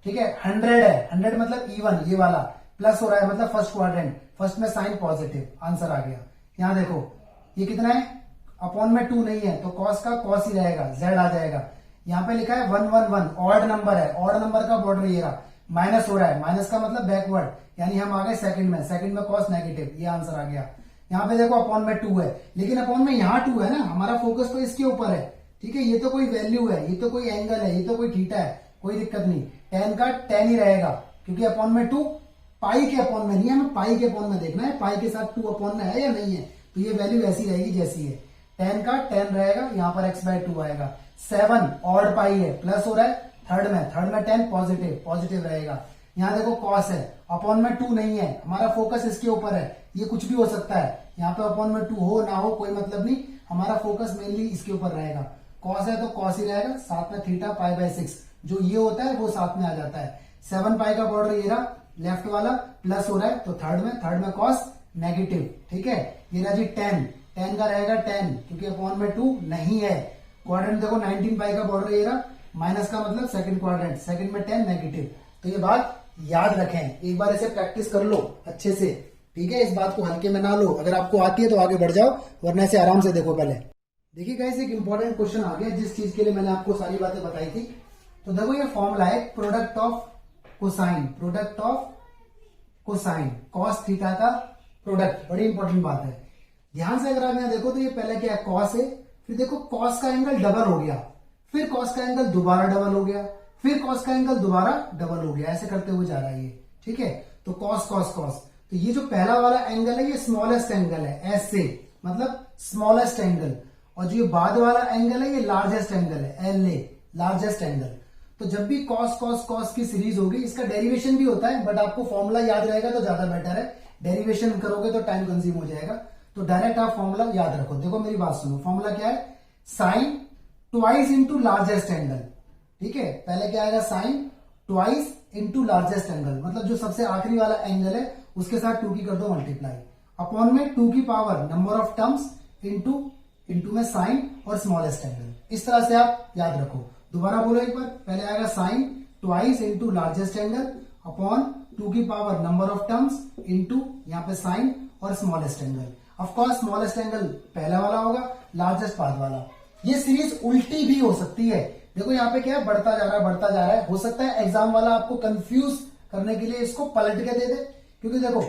S1: ठीक है। 100 है, 100 मतलब इवन, ये वाला प्लस हो रहा है मतलब फर्स्ट क्वाड्रेंट, फर्स्ट में साइन पॉजिटिव, आंसर आ गया। यहाँ देखो ये कितना है, अपॉन में 2 नहीं है तो कॉस का कॉस ही रहेगा, जेड आ जाएगा। यहाँ पे लिखा है 111, ऑड नंबर है, ऑड नंबर का बॉर्डर ये रहा, माइनस हो रहा है, माइनस का मतलब बैकवर्ड, यानी हम आ गए सेकंड में कॉस नेगेटिव, ये आंसर आ गया। यहाँ पे देखो अपॉन में 2 है, लेकिन अपॉन में यहाँ 2 है ना, हमारा फोकस तो इसके ऊपर है, ठीक है। ये तो कोई वैल्यू है, ये तो कोई एंगल है, ये तो कोई थीटा है, कोई दिक्कत नहीं, टेन का टेन ही रहेगा, क्योंकि अपॉन में 2 पाई के अपॉन में नहीं है, हमें पाई के अपॉन में देखना है, पाई के साथ 2 अपॉन में है या नहीं है, तो ये वैल्यू ऐसी रहेगी जैसी है, टेन का टेन रहेगा, यहाँ पर x/2 आएगा। 7 ऑड पाई है, प्लस हो रहा है थर्ड में 10 पॉजिटिव रहेगा। यहाँ देखो कॉस है, अपॉन में 2 नहीं है, हमारा फोकस इसके ऊपर है, ये कुछ भी हो सकता है, यहाँ पे अपॉन में 2 हो ना हो कोई मतलब नहीं, हमारा फोकस मेनली इसके ऊपर रहेगा। कॉस है तो कॉस ही रहेगा, साथ में थीटा पाई/6 जो ये होता है वो साथ में आ जाता है। 7 पाई का बॉर्डर ये रहा, लेफ्ट वाला प्लस हो रहा है तो थर्ड में कॉस नेगेटिव, ठीक है। ये रहा जी 10 का रहेगा 10, क्योंकि अपॉन में 2 नहीं है। क्वाड्रेंट देखो 19 पाई का बॉर्डर ये रहा, माइनस का मतलब सेकंड क्वाड्रेंट, सेकंड में 10 नेगेटिव। तो ये बात याद रखें, एक बार इसे प्रैक्टिस कर लो अच्छे से, ठीक है। इस बात को हल्के में ना लो, अगर आपको आती है तो आगे बढ़ जाओ, वरना इसे आराम से देखो। पहले देखिए गाइस, एक इंपॉर्टेंट क्वेश्चन आ गया जिस चीज के लिए मैंने आपको सारी बातें बताई थी। तो देखो ये फॉर्मूला है product of cosine, cos theta का प्रोडक्ट, बड़ी इंपॉर्टेंट बात है। ध्यान से अगर आप यहाँ देखो तो ये पहले क्या है, कॉस है, फिर देखो कॉस का एंगल डबल हो गया, फिर कॉस का एंगल दोबारा डबल हो गया, फिर कॉस का एंगल दोबारा डबल हो गया, ऐसे करते हुए जा रहा है ये, ठीक है। तो कॉस कॉस कॉस, तो ये जो पहला वाला एंगल है ये स्मॉलेस्ट एंगल है, एस से मतलब स्मॉलेस्ट एंगल, और जो ये बाद वाला एंगल है ये लार्जेस्ट एंगल है, एल ए लार्जेस्ट एंगल। तो जब भी कॉस कॉस कॉस की सीरीज होगी, इसका डेरिवेशन भी होता है, बट आपको फॉर्मूला याद रहेगा तो ज्यादा बेटर है, डेरिवेशन करोगे तो टाइम कंज्यूम हो जाएगा। तो डायरेक्ट आप फॉर्मूला याद रखो। देखो मेरी बात सुनो, फॉर्मूला क्या है, sine twice into largest angle, ठीक है। पहले क्या आएगा, sine twice into largest angle, मतलब जो सबसे आखिरी वाला एंगल है उसके साथ 2 की कर दो मल्टीप्लाई, अपॉन में 2 की power number of terms into में साइन और स्मॉलेस्ट एंगल। इस तरह से आप याद रखो। दोबारा बोलो एक बार, पहले आएगा sine twice into largest angle upon 2 की power number of terms into यहाँ पे साइन और smallest angle. Of course smallest angle पहला वाला होगा, लार्जेस्ट बाद वाला। ये सीरीज उल्टी भी हो सकती है, देखो यहाँ पे क्या है, बढ़ता जा रहा है। हो सकता है एग्जाम वाला आपको कंफ्यूज करने के लिए इसको पलट के दे दे, क्योंकि देखो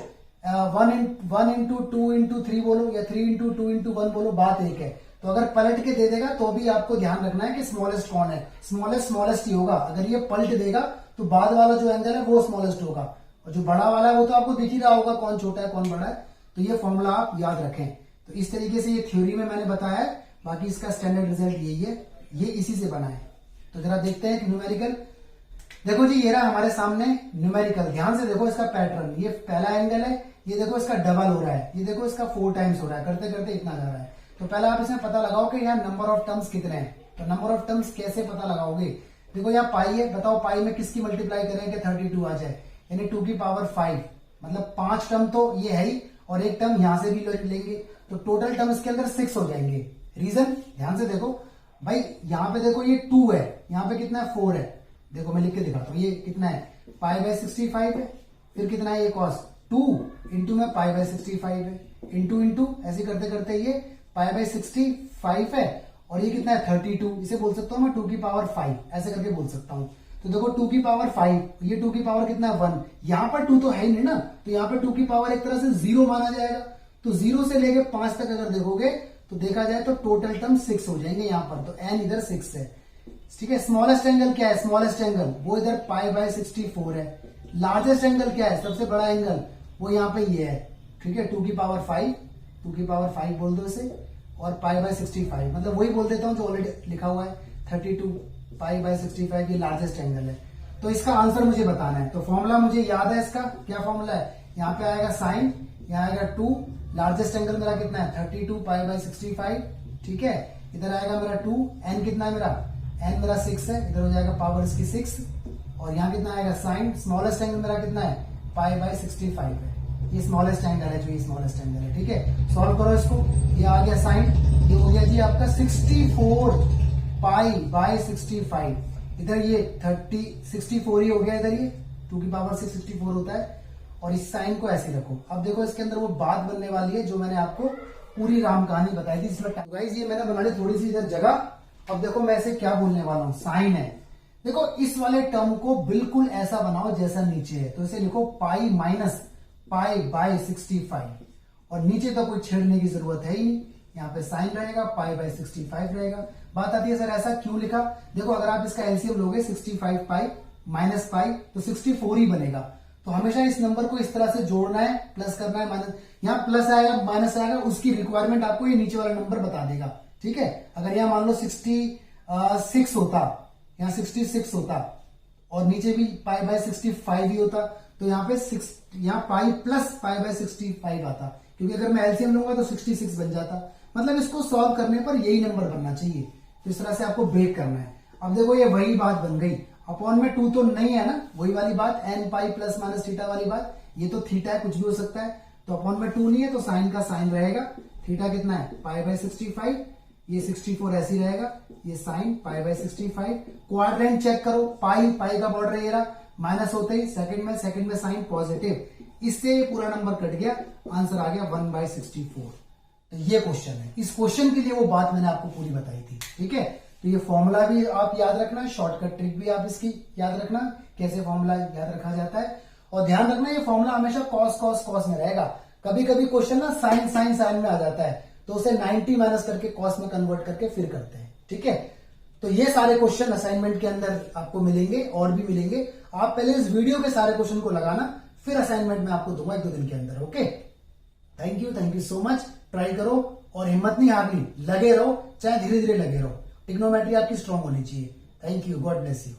S1: 1 इंटू 2 इंटू 3 बोलो या 3 इंटू 2 इंटू 1 बोलो, बात एक है। तो अगर पलट के दे देगा तो भी आपको ध्यान रखना है कि स्मॉलेस्ट कौन है, स्मॉलेस्ट ही होगा। अगर ये पलट देगा तो बाद वाला जो एंगल है वो स्मॉलेस्ट होगा, और जो बड़ा वाला है वो तो आपको दिख ही रहा होगा कौन छोटा है कौन बड़ा है। तो ये फॉर्मूला आप याद रखें। तो इस तरीके से ये थ्योरी में मैंने बताया है, बाकी इसका स्टैंडर्ड रिजल्ट यही है, ये इसी से बना है। तो जरा देखते हैं न्यूमेरिकल। देखो जी ये रहा हमारे सामने न्यूमेरिकल, ध्यान से देखो इसका पैटर्न, ये पहला एंगल है, ये देखो इसका डबल हो रहा है, ये देखो इसका 4 टाइम्स हो रहा है, करते करते इतना जा रहा है। तो पहले आप इसमें पता लगाओ कि यहाँ नंबर ऑफ टर्म्स कितने हैं। तो नंबर ऑफ टर्म्स कैसे पता लगाओगे, देखो यहाँ पाई है, बताओ पाई में किसकी मल्टीप्लाई करें कि 32 आ जाए, यानी 2 की पावर 5, मतलब 5 टर्म तो ये है ही, और एक टर्म यहां से भी लेंगे, तो टोटल टर्म इसके अंदर 6 हो जाएंगे। रीजन ध्यान से देखो भाई, यहाँ पे देखो ये 2 है, यहाँ पे कितना है 4 है, देखो मैं लिख के दिखाता हूँ, ये कितना है पाई/65 है, फिर कितना है ये कॉस 2 इंटू में पाई/65 है, इंटू ऐसे करते करते ये पाई/65 है, और ये कितना है 32, इसे बोल सकता हूं मैं 2 की पावर 5, ऐसे करके बोल सकता हूं। तो देखो 2 की पावर 5, ये 2 की पावर कितना है 1, यहाँ पर 2 तो है ही नहीं ना, तो यहाँ पे 2 की पावर एक तरह से 0 माना जाएगा। तो 0 से लेके 5 तक अगर देखोगे तो देखा जाए तो टोटल टर्म 6 हो जाएंगे यहाँ पर, तो n इधर 6 है, ठीक है। स्मॉलेस्ट एंगल क्या है, स्मॉलेस्ट एंगल वो इधर पाई/64 है। लार्जेस्ट एंगल क्या है, सबसे बड़ा एंगल वो यहाँ पे ये है, ठीक है, 2 की पावर 5 बोल दो इसे, और पाई/65, मतलब वही बोल देता हूं जो ऑलरेडी लिखा हुआ है 32 पाई/65, ये लार्जेस्ट एंगल है। तो इसका आंसर मुझे बताना है। तो फॉर्मूला मुझे याद है, इसका क्या फॉर्मूला है, यहाँ पे आएगा साइन, यहाँ आएगा 2, लार्जेस्ट एंगल मेरा कितना है 32 पाई/65, ठीक है। इधर आएगा मेरा 2, एन कितना है मेरा, एन मेरा 6 है, इधर हो जाएगा पावर इसकी 6, और यहाँ कितना आएगा साइन, स्मॉलेस्ट एंगल मेरा कितना है पाई/65 है, ये स्मॉलेस्ट एंगल है, जो ये स्मॉलेस्ट एंगल है, ठीक है। सॉल्व करो इसको, ये आ गया साइन, ये हो गया जी आपका 64 पाई/65, इधर ये 64 ही हो गया, इधर ये 2 की पावर 64 होता है, और इस साइन को ऐसे रखो। अब देखो इसके अंदर वो बात बनने वाली है जो मैंने आपको पूरी राम कहानी बताई थी इसमें। गाइस ये मैंने बना ली थोड़ी सी इधर जगह। अब देखो मैं इसे क्या बोलने वाला हूं, साइन है। देखो इस वाले टर्म को बिल्कुल ऐसा बनाओ जैसा नीचे है, तो इसे लिखो पाई माइनस पाई बाय 65, और नीचे तो कोई छेड़ने की जरूरत है ही नहीं, यहाँ पे साइन रहेगा, पाई बाय 65 रहेगा। बात आती है सर ऐसा क्यों लिखा, देखो अगर आप इसका एलसीएम लोगे 65 पाई माइनस पाई तो 64 ही बनेगा। तो हमेशा इस नंबर को इस तरह से जोड़ना है, प्लस करना है, माइनस, यहाँ प्लस आएगा माइनस आएगा, उसकी रिक्वायरमेंट आपको ये नीचे वाला नंबर बता देगा। ठीक है, अगर यहाँ मान लो 66 होता, यहाँ 66 होता और नीचे भी पाई बाय 65 ही होता, तो यहाँ पे यहाँ पाई प्लस पाई बाय 65 आता, क्योंकि अगर मैं एलसीएम लूंगा तो 66 बन जाता। मतलब इसको सॉल्व करने पर यही नंबर बनना चाहिए, तो इस तरह से आपको ब्रेक करना है। अब देखो ये वही बात बन गई, अपॉन में 2 तो नहीं है ना, वही वाली बात n pi plus minus theta वाली बात, ये तो थीटा है, कुछ भी हो सकता है, तो अपॉन में 2 नहीं है तो साइन का साइन रहेगा। थीटा कितना है, पाई बाय 65, ये 64 ऐसी रहेगा, ये sine pi by 65। Quadrant check करो, पाई पाई का बॉर्डर ये रहा, माइनस होते ही सेकंड में साइन पॉजिटिव, इससे पूरा नंबर कट गया, आंसर आ गया 1/64। तो ये क्वेश्चन है, इस क्वेश्चन के लिए वो बात मैंने आपको पूरी बताई थी। ठीक है, तो ये फॉर्मूला भी आप याद रखना, शॉर्टकट ट्रिक भी आप इसकी याद रखना, कैसे फॉर्मूला याद रखा जाता है। और ध्यान रखना ये फॉर्मूला हमेशा कॉस कॉस कॉस में रहेगा। कभी कभी क्वेश्चन ना साइन साइन साइन में आ जाता है, तो उसे 90 माइनस करके कॉस में कन्वर्ट करके फिर करते हैं। ठीक है, तो ये सारे क्वेश्चन असाइनमेंट के अंदर आपको मिलेंगे और भी मिलेंगे। आप पहले इस वीडियो के सारे क्वेश्चन को लगाना, फिर असाइनमेंट में आपको दूंगा 1-2 दिन के अंदर। Okay, thank you so much. Try करो और हिम्मत नहीं हारनी, लगे रहो, चाहे धीरे धीरे लगे रहो। टिग्नोमेट्री आपकी स्ट्रांग होनी चाहिए। Thank you, God bless you.